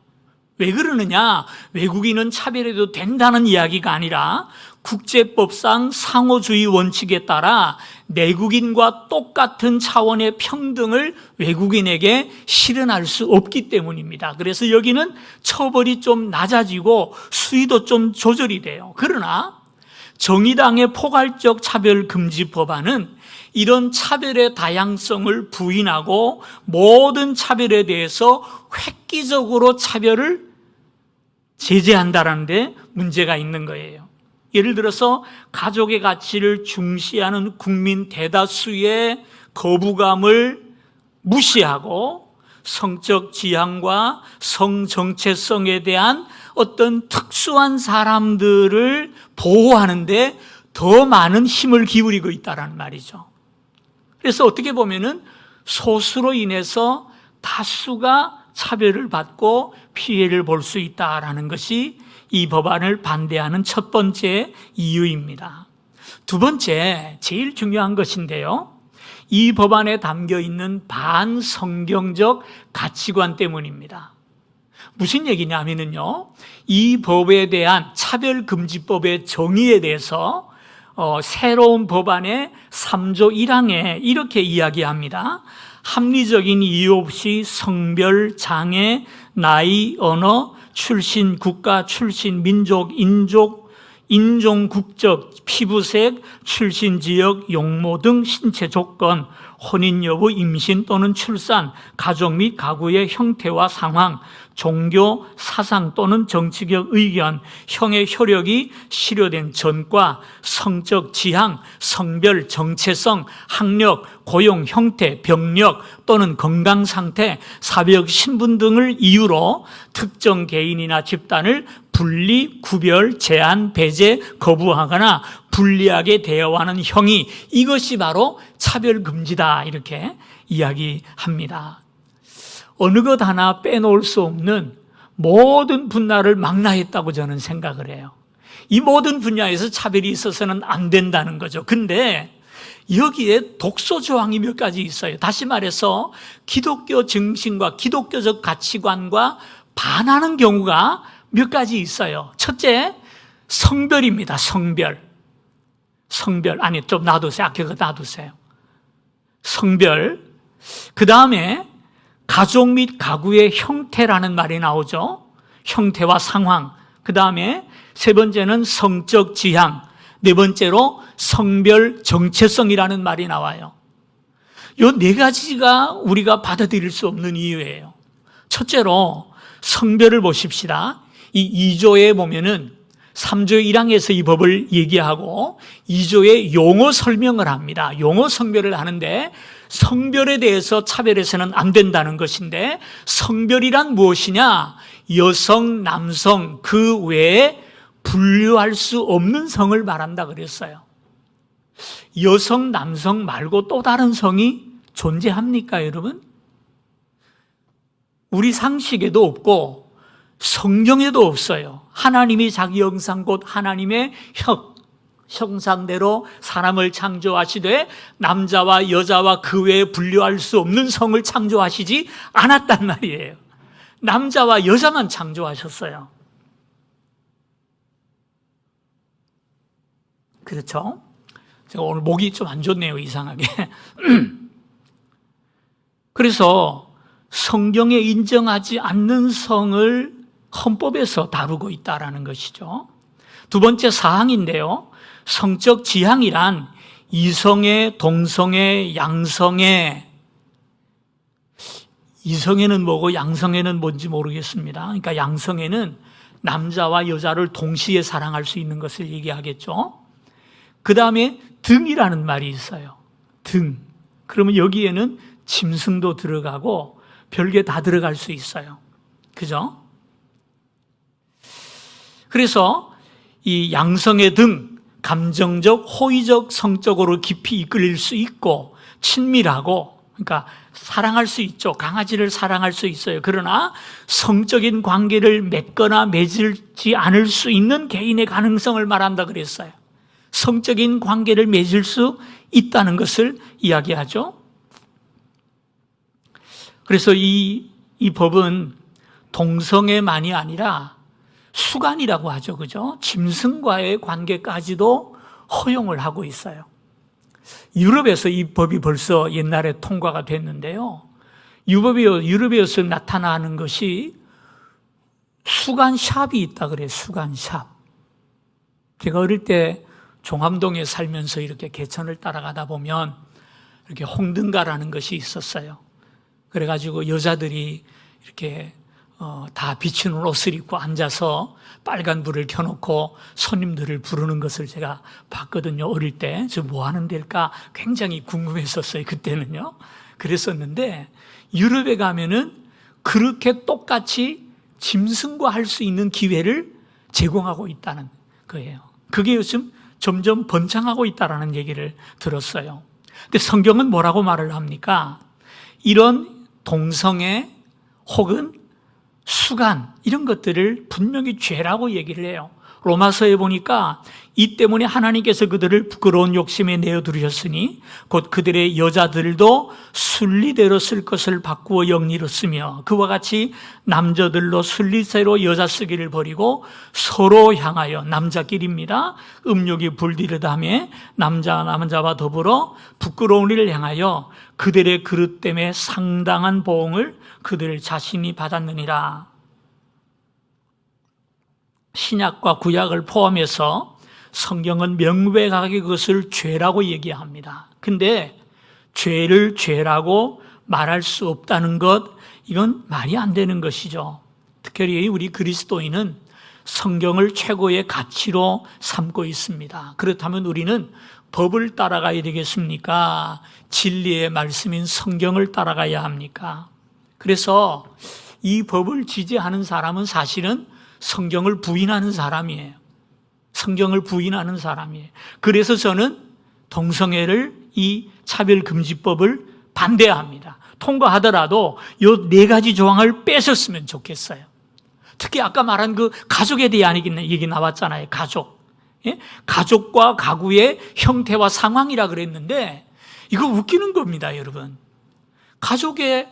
Speaker 3: 왜 그러느냐? 외국인은 차별해도 된다는 이야기가 아니라 국제법상 상호주의 원칙에 따라 내국인과 똑같은 차원의 평등을 외국인에게 실현할 수 없기 때문입니다. 그래서 여기는 처벌이 좀 낮아지고 수위도 좀 조절이 돼요. 그러나 정의당의 포괄적 차별금지 법안은 이런 차별의 다양성을 부인하고 모든 차별에 대해서 획기적으로 차별을 제재한다는 데 문제가 있는 거예요. 예를 들어서 가족의 가치를 중시하는 국민 대다수의 거부감을 무시하고 성적 지향과 성 정체성에 대한 어떤 특수한 사람들을 보호하는데 더 많은 힘을 기울이고 있다는 말이죠. 그래서 어떻게 보면은 소수로 인해서 다수가 차별을 받고 피해를 볼 수 있다라는 것이 이 법안을 반대하는 첫 번째 이유입니다. 두 번째, 제일 중요한 것인데요. 이 법안에 담겨 있는 반성경적 가치관 때문입니다. 무슨 얘기냐면요. 이 법에 대한 차별금지법의 정의에 대해서 새로운 법안의 3조 1항에 이렇게 이야기합니다. 합리적인 이유 없이 성별, 장애, 나이, 언어, 출신, 국가, 출신, 민족, 인종, 국적, 피부색, 출신 지역, 용모 등 신체 조건, 혼인 여부, 임신 또는 출산, 가족 및 가구의 형태와 상황, 종교, 사상 또는 정치적 의견, 형의 효력이 실효된 전과, 성적 지향, 성별, 정체성, 학력, 고용 형태, 병력 또는 건강 상태, 사회적 신분 등을 이유로 특정 개인이나 집단을 분리, 구별, 제한, 배제, 거부하거나 불리하게 대하는 형이, 이것이 바로 차별금지다, 이렇게 이야기합니다. 어느 것 하나 빼놓을 수 없는 모든 분야를 망라했다고 저는 생각을 해요. 이 모든 분야에서 차별이 있어서는 안 된다는 거죠. 근데 여기에 독소 조항이 몇 가지 있어요. 다시 말해서 기독교 정신과 기독교적 가치관과 반하는 경우가 몇 가지 있어요. 첫째, 성별입니다. 성별. 아니, 좀 놔두세요. 그거 놔두세요. 성별. 그 다음에 가족 및 가구의 형태라는 말이 나오죠. 형태와 상황. 그 다음에 세 번째는 성적 지향. 네 번째로 성별 정체성이라는 말이 나와요. 이 네 가지가 우리가 받아들일 수 없는 이유예요. 첫째로 성별을 보십시다. 이 2조에 보면은 3조 1항에서 이 법을 얘기하고 2조에 용어 설명을 합니다. 용어 성별을 하는데 성별에 대해서 차별해서는 안 된다는 것인데, 성별이란 무엇이냐? 여성, 남성 그 외에 분류할 수 없는 성을 말한다 그랬어요. 여성, 남성 말고 또 다른 성이 존재합니까, 여러분? 우리 상식에도 없고 성경에도 없어요. 하나님이 자기 형상 곧 하나님의 형상대로 사람을 창조하시되 남자와 여자와 그 외에 분류할 수 없는 성을 창조하시지 않았단 말이에요. 남자와 여자만 창조하셨어요. 그렇죠? 제가 오늘 목이 좀 안 좋네요, 이상하게. 그래서 성경에 인정하지 않는 성을 헌법에서 다루고 있다는 것이죠. 두 번째 사항인데요. 성적 지향이란 이성애, 동성애, 양성애. 이성애는 뭐고 양성애는 뭔지 모르겠습니다. 그러니까 양성애는 남자와 여자를 동시에 사랑할 수 있는 것을 얘기하겠죠. 그 다음에 등이라는 말이 있어요. 등. 그러면 여기에는 짐승도 들어가고 별게 다 들어갈 수 있어요. 그죠? 그래서 이 양성의 등, 감정적, 호의적, 성적으로 깊이 이끌릴 수 있고 친밀하고, 그러니까 사랑할 수 있죠. 강아지를 사랑할 수 있어요. 그러나 성적인 관계를 맺거나 맺지 않을 수 있는 개인의 가능성을 말한다 그랬어요. 성적인 관계를 맺을 수 있다는 것을 이야기하죠. 그래서 이 법은 동성애만이 아니라 수간이라고 하죠. 그죠? 짐승과의 관계까지도 허용을 하고 있어요. 유럽에서 이 법이 벌써 옛날에 통과가 됐는데요. 유럽에서 나타나는 것이 수간샵이 있다 그래요. 수간샵. 제가 어릴 때 종암동에 살면서 이렇게 개천을 따라가다 보면 이렇게 홍등가라는 것이 있었어요. 그래가지고 여자들이 이렇게 다 비치는 옷을 입고 앉아서 빨간 불을 켜놓고 손님들을 부르는 것을 제가 봤거든요. 어릴 때. 저 뭐 하는 데일까 굉장히 궁금했었어요. 그때는요. 그랬었는데 유럽에 가면은 그렇게 똑같이 짐승과 할 수 있는 기회를 제공하고 있다는 거예요. 그게 요즘 점점 번창하고 있다는 얘기를 들었어요. 근데 성경은 뭐라고 말을 합니까? 이런 동성애 혹은 수간 이런 것들을 분명히 죄라고 얘기를 해요. 로마서에 보니까 이 때문에 하나님께서 그들을 부끄러운 욕심에 내어두셨으니 곧 그들의 여자들도 순리대로 쓸 것을 바꾸어 영리로 쓰며 그와 같이 남자들로 순리대로 여자 쓰기를 버리고 서로 향하여 남자끼리입니다. 음욕이 불디르다며 남자와 더불어 부끄러운 일을 향하여 그들의 그릇 때문에 상당한 보응을 그들 자신이 받았느니라. 신약과 구약을 포함해서 성경은 명백하게 그것을 죄라고 얘기합니다. 근데 죄를 죄라고 말할 수 없다는 것, 이건 말이 안 되는 것이죠. 특별히 우리 그리스도인은 성경을 최고의 가치로 삼고 있습니다. 그렇다면 우리는 법을 따라가야 되겠습니까? 진리의 말씀인 성경을 따라가야 합니까? 그래서 이 법을 지지하는 사람은 사실은 성경을 부인하는 사람이에요. 성경을 부인하는 사람이에요. 그래서 저는 동성애를, 이 차별금지법을 반대합니다. 통과하더라도 이 4가지 조항을 뺏었으면 좋겠어요. 특히 아까 말한 그 가족에 대한 얘기 나왔잖아요. 가족. 예? 가족과 가구의 형태와 상황이라 그랬는데 이거 웃기는 겁니다, 여러분. 가족과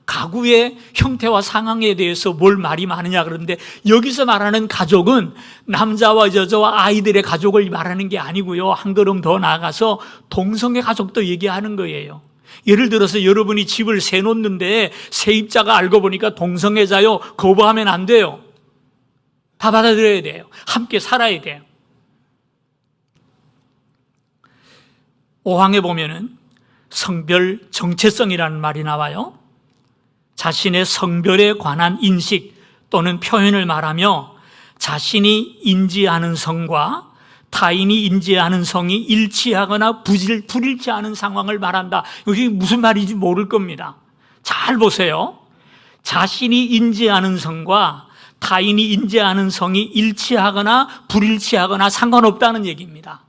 Speaker 3: 가구의 형태와 상황에 대해서 뭘 말이 많으냐 그러는데 여기서 말하는 가족은 남자와 여자와 아이들의 가족을 말하는 게 아니고요. 한 걸음 더 나아가서 동성애 가족도 얘기하는 거예요. 예를 들어서 여러분이 집을 새 놓는데 세입자가 알고 보니까 동성애자요. 거부하면 안 돼요. 다 받아들여야 돼요. 함께 살아야 돼요. 5항에 보면은 성별 정체성이라는 말이 나와요. 자신의 성별에 관한 인식 또는 표현을 말하며 자신이 인지하는 성과 타인이 인지하는 성이 일치하거나 불일치하는 상황을 말한다. 이게 무슨 말인지 모를 겁니다. 잘 보세요. 자신이 인지하는 성과 타인이 인지하는 성이 일치하거나 불일치하거나 상관없다는 얘기입니다.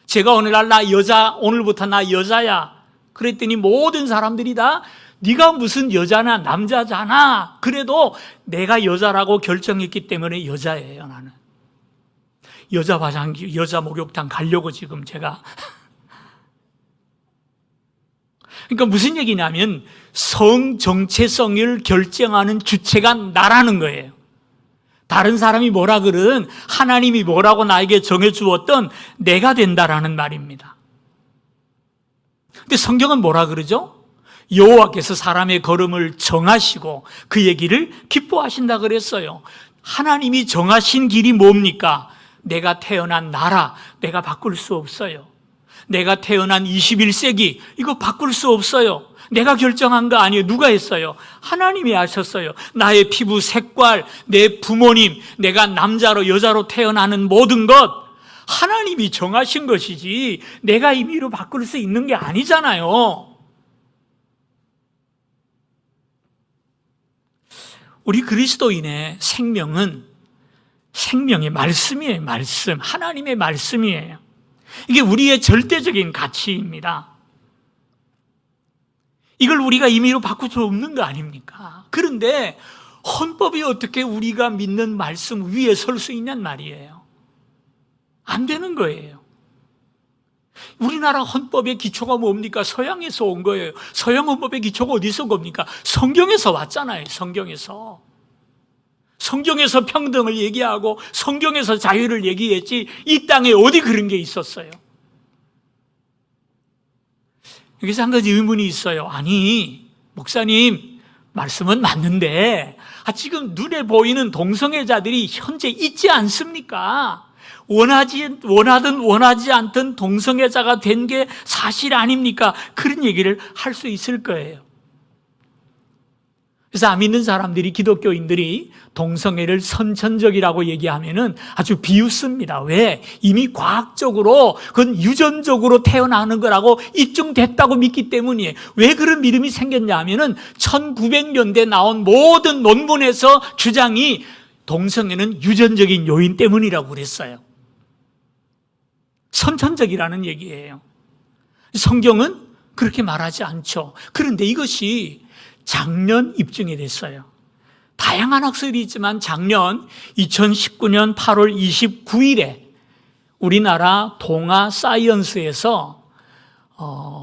Speaker 3: 제가 오늘날 오늘부터 나 여자야. 그랬더니 모든 사람들이 다 네가 무슨 여자나 남자잖아. 그래도 내가 여자라고 결정했기 때문에 여자예요, 나는. 여자 화장실, 여자 목욕탕 가려고 지금 제가. 그러니까 무슨 얘기냐면 성 정체성을 결정하는 주체가 나라는 거예요. 다른 사람이 뭐라 그러든 하나님이 뭐라고 나에게 정해주었던 내가 된다라는 말입니다. 근데 성경은 뭐라 그러죠? 여호와께서 사람의 걸음을 정하시고 그 얘기를 기뻐하신다 그랬어요. 하나님이 정하신 길이 뭡니까? 내가 태어난 나라, 내가 바꿀 수 없어요. 내가 태어난 21세기, 이거 바꿀 수 없어요. 내가 결정한 거 아니에요. 누가 했어요? 하나님이 하셨어요. 나의 피부 색깔, 내 부모님, 내가 남자로 여자로 태어나는 모든 것 하나님이 정하신 것이지 내가 임의로 바꿀 수 있는 게 아니잖아요. 우리 그리스도인의 생명의 말씀이에요. 말씀. 하나님의 말씀이에요. 이게 우리의 절대적인 가치입니다. 이걸 우리가 임의로 바꿀 수 없는 거 아닙니까? 그런데 헌법이 어떻게 우리가 믿는 말씀 위에 설 수 있냔 말이에요. 안 되는 거예요. 우리나라 헌법의 기초가 뭡니까? 서양에서 온 거예요. 서양 헌법의 기초가 어디서 온 겁니까? 성경에서 왔잖아요. 성경에서 평등을 얘기하고 성경에서 자유를 얘기했지 이 땅에 어디 그런 게 있었어요? 여기서 한 가지 의문이 있어요. 아니, 목사님 말씀은 맞는데 지금 눈에 보이는 동성애자들이 현재 있지 않습니까? 원하든 원하지 않든 동성애자가 된 게 사실 아닙니까? 그런 얘기를 할 수 있을 거예요. 그래서 안 믿는 사람들이, 기독교인들이 동성애를 선천적이라고 얘기하면은 아주 비웃습니다. 왜? 이미 과학적으로 그건 유전적으로 태어나는 거라고 입증됐다고 믿기 때문이에요. 왜 그런 믿음이 생겼냐 하면은 1900년대 나온 모든 논문에서 주장이 동성애는 유전적인 요인 때문이라고 그랬어요. 선천적이라는 얘기예요. 성경은 그렇게 말하지 않죠. 그런데 이것이 작년 입증이 됐어요. 다양한 학설이 있지만 작년 2019년 8월 29일에 우리나라 동아 사이언스에서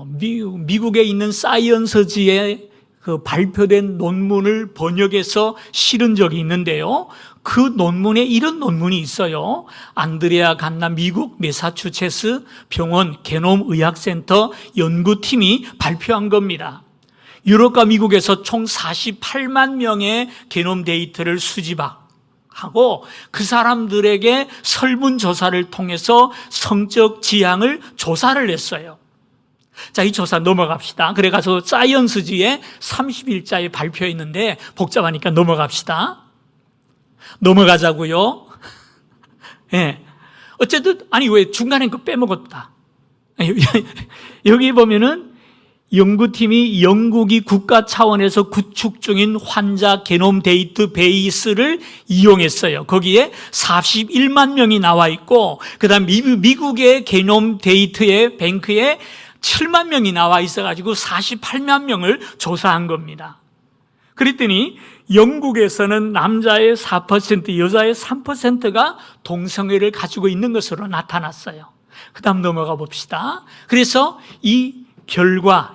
Speaker 3: 미국에 있는 사이언스지에 그 발표된 논문을 번역해서 실은 적이 있는데요. 그 논문에 이런 논문이 있어요. 안드레아 간나 미국 매사추세츠 병원 게놈의학센터 연구팀이 발표한 겁니다. 유럽과 미국에서 총 48만 명의 게놈 데이터를 수집하고 그 사람들에게 설문조사를 통해서 성적 지향을 조사를 했어요. 자, 이 조사 넘어갑시다. 그래 가서 사이언스지에 30일자에 발표했는데 복잡하니까 넘어갑시다. 넘어가자고요. 예. 어쨌든 아니 왜 중간에 그 빼먹었다. 여기 보면은 연구팀이 영국이 국가 차원에서 구축 중인 환자 게놈 데이터베이스를 이용했어요. 거기에 41만 명이 나와 있고, 그 다음 미국의 게놈 데이터의 뱅크에 7만 명이 나와 있어가지고 48만 명을 조사한 겁니다. 그랬더니 영국에서는 남자의 4%, 여자의 3%가 동성애를 가지고 있는 것으로 나타났어요. 그 다음 넘어가 봅시다. 그래서 이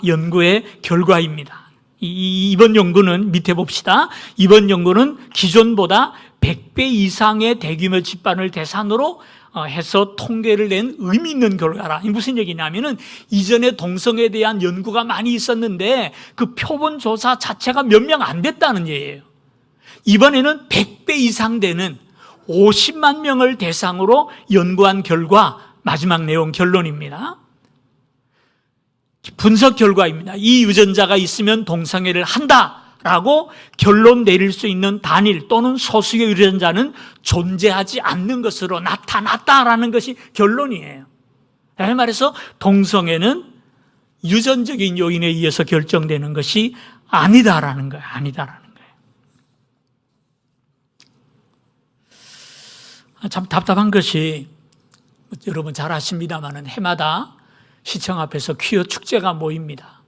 Speaker 3: 연구의 결과입니다. 이번 연구는 밑에 봅시다. 이번 연구는 기존보다 100배 이상의 대규모 집단을 대상으로 해서 통계를 낸 의미 있는 결과라. 무슨 얘기냐면은 이전에 동성애에 대한 연구가 많이 있었는데 그 표본 조사 자체가 몇 명 안 됐다는 얘기예요. 이번에는 100배 이상 되는 50만 명을 대상으로 연구한 결과, 마지막 내용 결론입니다. 분석 결과입니다. 이 유전자가 있으면 동성애를 한다라고 결론 내릴 수 있는 단일 또는 소수의 유전자는 존재하지 않는 것으로 나타났다라는 것이 결론이에요. 다시 말해서 동성애는 유전적인 요인에 의해서 결정되는 것이 아니다라는 거예요. 아니다라는 거예요. 참 답답한 것이, 여러분 잘 아십니다만은 해마다 시청 앞에서 퀴어 축제가 모입니다.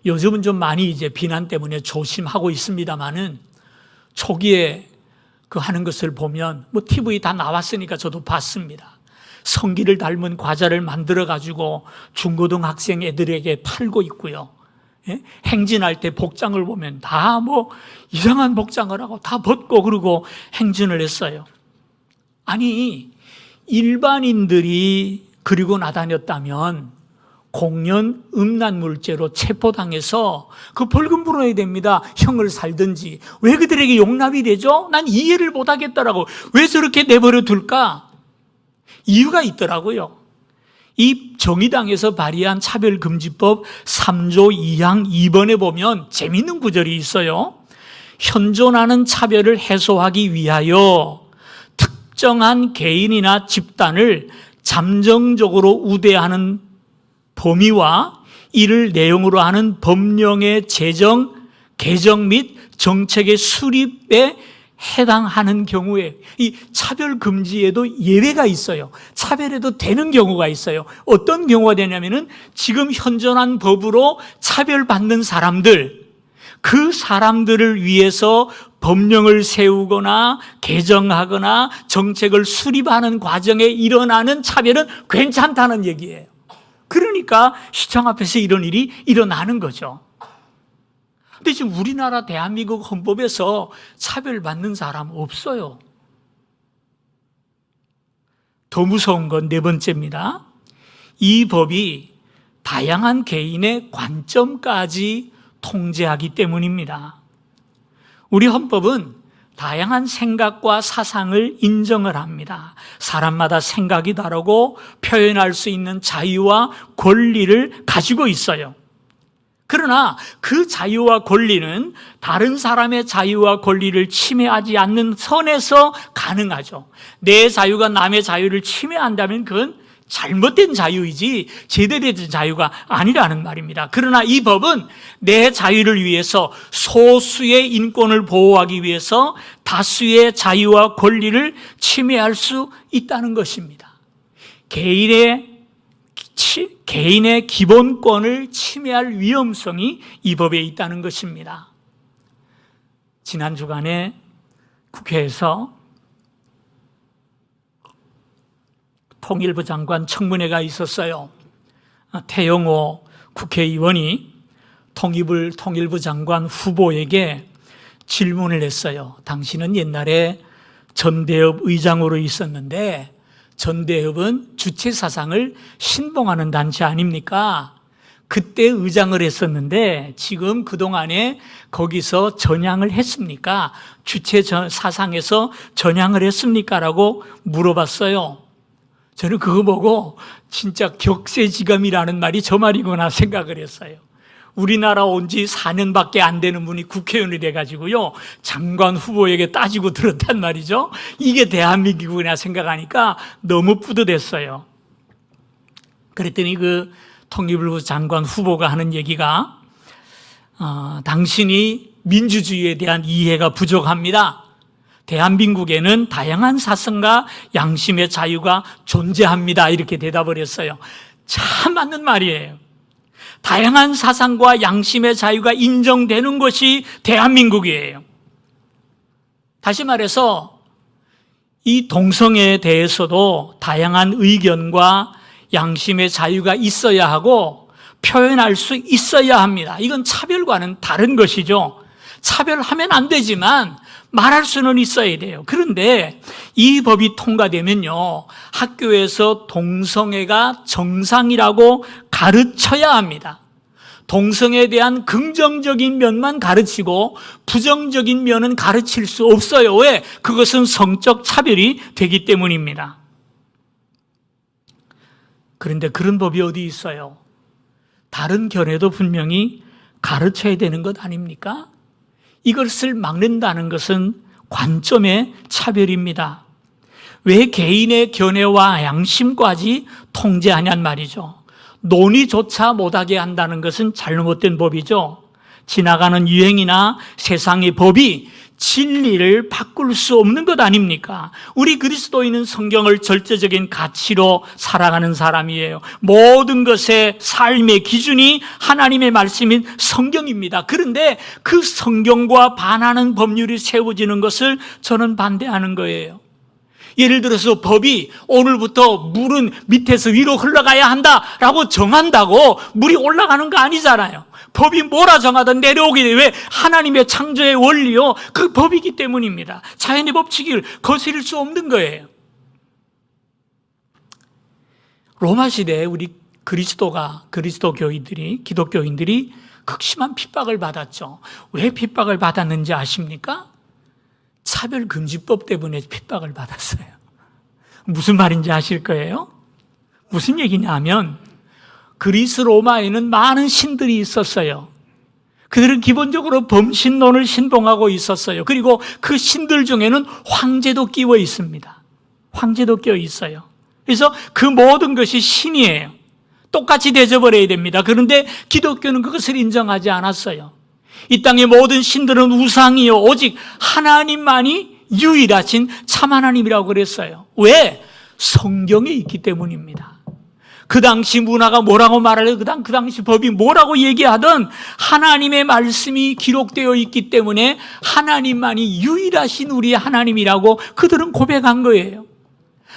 Speaker 3: 요즘은 좀 많이 이제 비난 때문에 조심하고 있습니다만은 초기에 그 하는 것을 보면 TV 다 나왔으니까 저도 봤습니다. 성기를 닮은 과자를 만들어 가지고 중고등학생 애들에게 팔고 있고요. 예? 행진할 때 복장을 보면 다 이상한 복장을 하고 다 벗고 그러고 행진을 했어요. 아니, 일반인들이 그리고 나다녔다면 공연 음란물죄로 체포당해서 그 벌금 물어야 됩니다. 형을 살든지. 왜 그들에게 용납이 되죠? 난 이해를 못하겠다라고. 왜 저렇게 내버려 둘까? 이유가 있더라고요. 이 정의당에서 발의한 차별금지법 3조 2항 2번에 보면 재미있는 구절이 있어요. 현존하는 차별을 해소하기 위하여 특정한 개인이나 집단을 잠정적으로 우대하는 범위와 이를 내용으로 하는 법령의 제정, 개정 및 정책의 수립에 해당하는 경우에 이 차별 금지에도 예외가 있어요. 차별해도 되는 경우가 있어요. 어떤 경우가 되냐면은 지금 현존한 법으로 차별받는 사람들, 그 사람들을 위해서 법령을 세우거나 개정하거나 정책을 수립하는 과정에 일어나는 차별은 괜찮다는 얘기예요. 그러니까 시청 앞에서 이런 일이 일어나는 거죠. 근데 지금 우리나라 대한민국 헌법에서 차별받는 사람 없어요. 더 무서운 건 네 번째입니다. 이 법이 다양한 개인의 관점까지 통제하기 때문입니다. 우리 헌법은 다양한 생각과 사상을 인정을 합니다. 사람마다 생각이 다르고 표현할 수 있는 자유와 권리를 가지고 있어요. 그러나 그 자유와 권리는 다른 사람의 자유와 권리를 침해하지 않는 선에서 가능하죠. 내 자유가 남의 자유를 침해한다면 그건 잘못된 자유이지 제대로 된 자유가 아니라는 말입니다. 그러나 이 법은 내 자유를 위해서 소수의 인권을 보호하기 위해서 다수의 자유와 권리를 침해할 수 있다는 것입니다. 개인의 기본권을 침해할 위험성이 이 법에 있다는 것입니다. 지난 주간에 국회에서 통일부 장관 청문회가 있었어요. 태영호 국회의원이 통일부 장관 후보에게 질문을 했어요. 당신은 옛날에 전대협 의장으로 있었는데 전대협은 주체 사상을 신봉하는 단체 아닙니까? 그때 의장을 했었는데 지금 그동안에 거기서 전향을 했습니까? 주체 사상에서 전향을 했습니까? 라고 물어봤어요. 저는 그거 보고 진짜 격세지감이라는 말이 저 말이구나 생각을 했어요. 우리나라 온 지 4년밖에 안 되는 분이 국회의원이 돼가지고요, 장관 후보에게 따지고 들었단 말이죠. 이게 대한민국이구나 생각하니까 너무 뿌듯했어요. 그랬더니 그 통일부 장관 후보가 하는 얘기가, 당신이 민주주의에 대한 이해가 부족합니다. 대한민국에는 다양한 사상과 양심의 자유가 존재합니다. 이렇게 대답을 했어요. 참 맞는 말이에요. 다양한 사상과 양심의 자유가 인정되는 것이 대한민국이에요. 다시 말해서 이 동성애에 대해서도 다양한 의견과 양심의 자유가 있어야 하고 표현할 수 있어야 합니다. 이건 차별과는 다른 것이죠. 차별하면 안 되지만 말할 수는 있어야 돼요. 그런데 이 법이 통과되면요, 학교에서 동성애가 정상이라고 가르쳐야 합니다. 동성애에 대한 긍정적인 면만 가르치고 부정적인 면은 가르칠 수 없어요. 왜? 그것은 성적 차별이 되기 때문입니다. 그런데 그런 법이 어디 있어요? 다른 견해도 분명히 가르쳐야 되는 것 아닙니까? 이것을 막는다는 것은 관점의 차별입니다. 왜 개인의 견해와 양심까지 통제하냔 말이죠. 논의조차 못하게 한다는 것은 잘못된 법이죠. 지나가는 유행이나 세상의 법이 진리를 바꿀 수 없는 것 아닙니까? 우리 그리스도인은 성경을 절대적인 가치로 살아가는 사람이에요. 모든 것의 삶의 기준이 하나님의 말씀인 성경입니다. 그런데 그 성경과 반하는 법률이 세워지는 것을 저는 반대하는 거예요. 예를 들어서 법이 오늘부터 물은 밑에서 위로 흘러가야 한다라고 정한다고 물이 올라가는 거 아니잖아요. 법이 뭐라 정하든 내려오게 돼. 왜? 하나님의 창조의 원리요, 그 법이기 때문입니다. 자연의 법칙을 거스릴 수 없는 거예요. 로마 시대에 우리 그리스도 교인들이, 기독교인들이 극심한 핍박을 받았죠. 왜 핍박을 받았는지 아십니까? 차별금지법 때문에 핍박을 받았어요. 무슨 말인지 아실 거예요? 무슨 얘기냐 하면, 그리스 로마에는 많은 신들이 있었어요. 그들은 기본적으로 범신론을 신봉하고 있었어요. 그리고 그 신들 중에는 황제도 끼워 있습니다. 황제도 끼워 있어요. 그래서 그 모든 것이 신이에요. 똑같이 대접을 해야 됩니다. 그런데 기독교는 그것을 인정하지 않았어요. 이 땅의 모든 신들은 우상이요, 오직 하나님만이 유일하신 참 하나님이라고 그랬어요. 왜? 성경에 있기 때문입니다. 그 당시 문화가 뭐라고 말하려, 그 당시 법이 뭐라고 얘기하든 하나님의 말씀이 기록되어 있기 때문에 하나님만이 유일하신 우리 하나님이라고 그들은 고백한 거예요.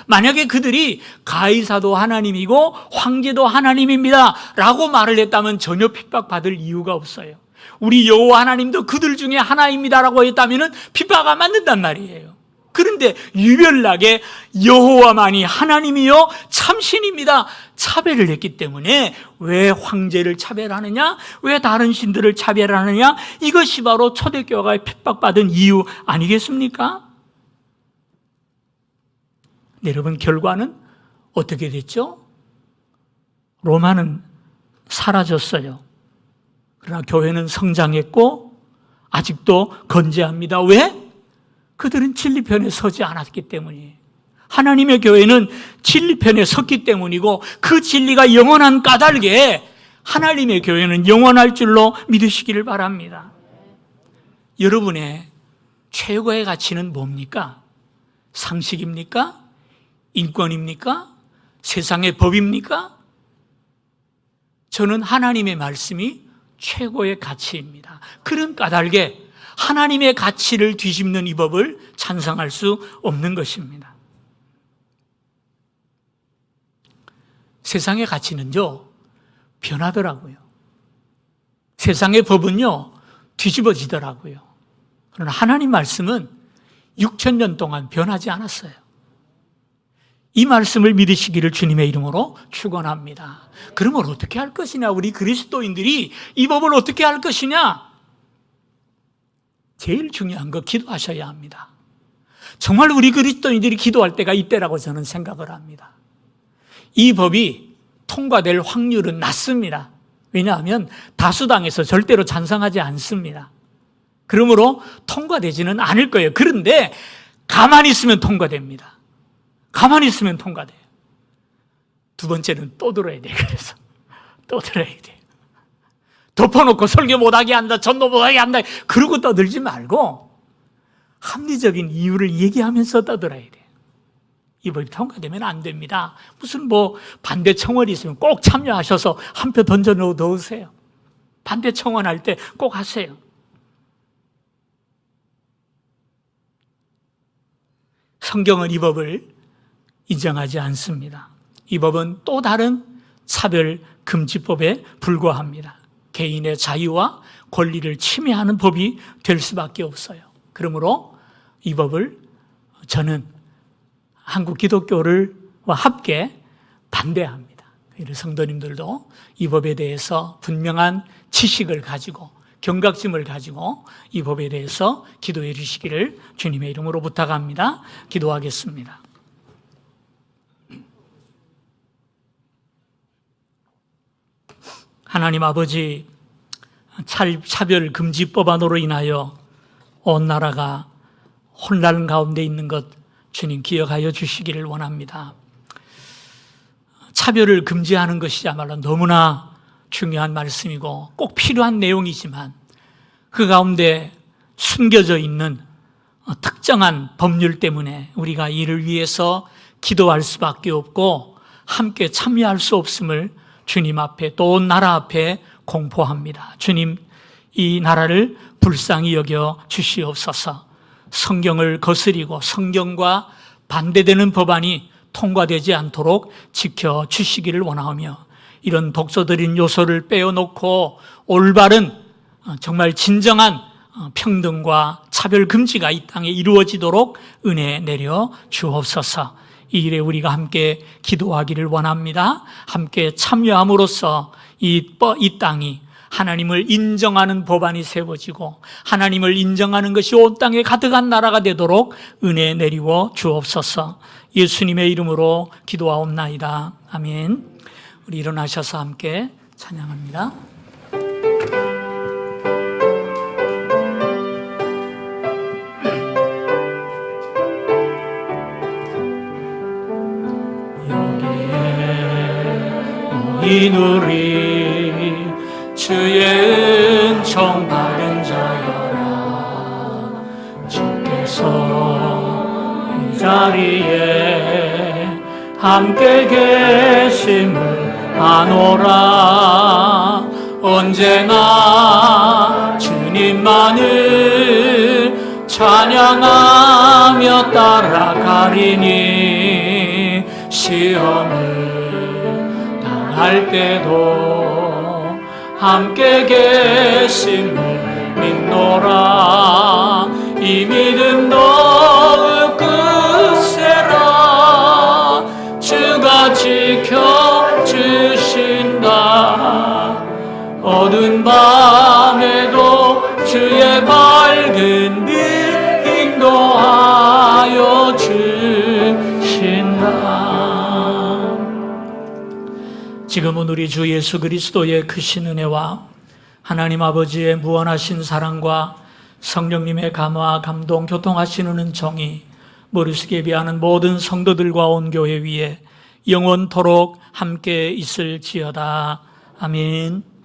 Speaker 3: 만약에 그들이 가이사도 하나님이고 황제도 하나님입니다 라고 말을 했다면 전혀 핍박받을 이유가 없어요. 우리 여호와 하나님도 그들 중에 하나입니다라고 했다면 핍박 안 받는단 말이에요. 그런데 유별나게 여호와만이 하나님이요 참신입니다 차별을 했기 때문에, 왜 황제를 차별하느냐, 왜 다른 신들을 차별하느냐, 이것이 바로 초대교회가 핍박받은 이유 아니겠습니까? 여러분, 결과는 어떻게 됐죠? 로마는 사라졌어요. 그러나 교회는 성장했고 아직도 건재합니다. 왜? 그들은 진리편에 서지 않았기 때문이에요. 하나님의 교회는 진리편에 섰기 때문이고, 그 진리가 영원한 까닭에 하나님의 교회는 영원할 줄로 믿으시기를 바랍니다. 여러분의 최고의 가치는 뭡니까? 상식입니까? 인권입니까? 세상의 법입니까? 저는 하나님의 말씀이 최고의 가치입니다. 그런 까닭에 하나님의 가치를 뒤집는 이 법을 찬성할 수 없는 것입니다. 세상의 가치는요, 변하더라고요. 세상의 법은요, 뒤집어지더라고요. 그러나 하나님 말씀은 6,000년 동안 변하지 않았어요. 이 말씀을 믿으시기를 주님의 이름으로 축원합니다. 그러면 어떻게 할 것이냐? 우리 그리스도인들이 이 법을 어떻게 할 것이냐? 제일 중요한 거 기도하셔야 합니다. 정말 우리 그리스도인들이 기도할 때가 이때라고 저는 생각을 합니다. 이 법이 통과될 확률은 낮습니다. 왜냐하면 다수당에서 절대로 찬성하지 않습니다. 그러므로 통과되지는 않을 거예요. 그런데 가만히 있으면 통과됩니다. 가만히 있으면 통과돼요. 두 번째는 또 들어야 돼요. 그래서 또 들어야 돼요. 덮어놓고 설교 못하게 한다, 전도 못하게 한다, 그러고 떠들지 말고 합리적인 이유를 얘기하면서 떠들어야 돼요. 이 법이 통과되면 안 됩니다. 무슨 반대 청원이 있으면 꼭 참여하셔서 한 표 던져 넣으세요. 반대 청원할 때 꼭 하세요. 성경은 이 법을 인정하지 않습니다. 이 법은 또 다른 차별금지법에 불과합니다. 개인의 자유와 권리를 침해하는 법이 될 수밖에 없어요. 그러므로 이 법을 저는 한국 기독교와 함께 반대합니다. 성도님들도 이 법에 대해서 분명한 지식을 가지고 경각심을 가지고 이 법에 대해서 기도해 주시기를 주님의 이름으로 부탁합니다. 기도하겠습니다. 하나님 아버지, 차별금지법안으로 인하여 온 나라가 혼란 가운데 있는 것 주님 기억하여 주시기를 원합니다. 차별을 금지하는 것이야말로 너무나 중요한 말씀이고 꼭 필요한 내용이지만 그 가운데 숨겨져 있는 특정한 법률 때문에 우리가 이를 위해서 기도할 수밖에 없고 함께 참여할 수 없음을 주님 앞에 또 나라 앞에 공포합니다. 주님, 이 나라를 불쌍히 여겨 주시옵소서. 성경을 거스리고 성경과 반대되는 법안이 통과되지 않도록 지켜주시기를 원하며 이런 독소들인 요소를 빼어놓고 올바른 정말 진정한 평등과 차별 금지가 이 땅에 이루어지도록 은혜 내려 주옵소서. 이 일에 우리가 함께 기도하기를 원합니다. 함께 참여함으로써 이 땅이 하나님을 인정하는 법안이 세워지고 하나님을 인정하는 것이 온 땅에 가득한 나라가 되도록 은혜 내리워 주옵소서. 예수님의 이름으로 기도하옵나이다. 아멘. 우리 일어나셔서 함께 찬양합니다. 이 누리 주의 은총 받은 자여라. 주께서 이 자리에 함께 계심을 아노라. 언제나 주님만을 찬양하며 따라가리니 시험을 할 때도 함께 계심을 믿노라. 이 믿음 더욱 굳세라. 주가 지켜주신다. 어두운 밤에도 주의 밝은 빛 인도하여 주신다. 지금은 우리 주 예수 그리스도의 크신 은혜와 하나님 아버지의 무한하신 사랑과 성령님의 감화, 감동, 교통하시는 은총이 머릿속에 비하는 모든 성도들과 온 교회 위에 영원토록 함께 있을지어다. 아멘.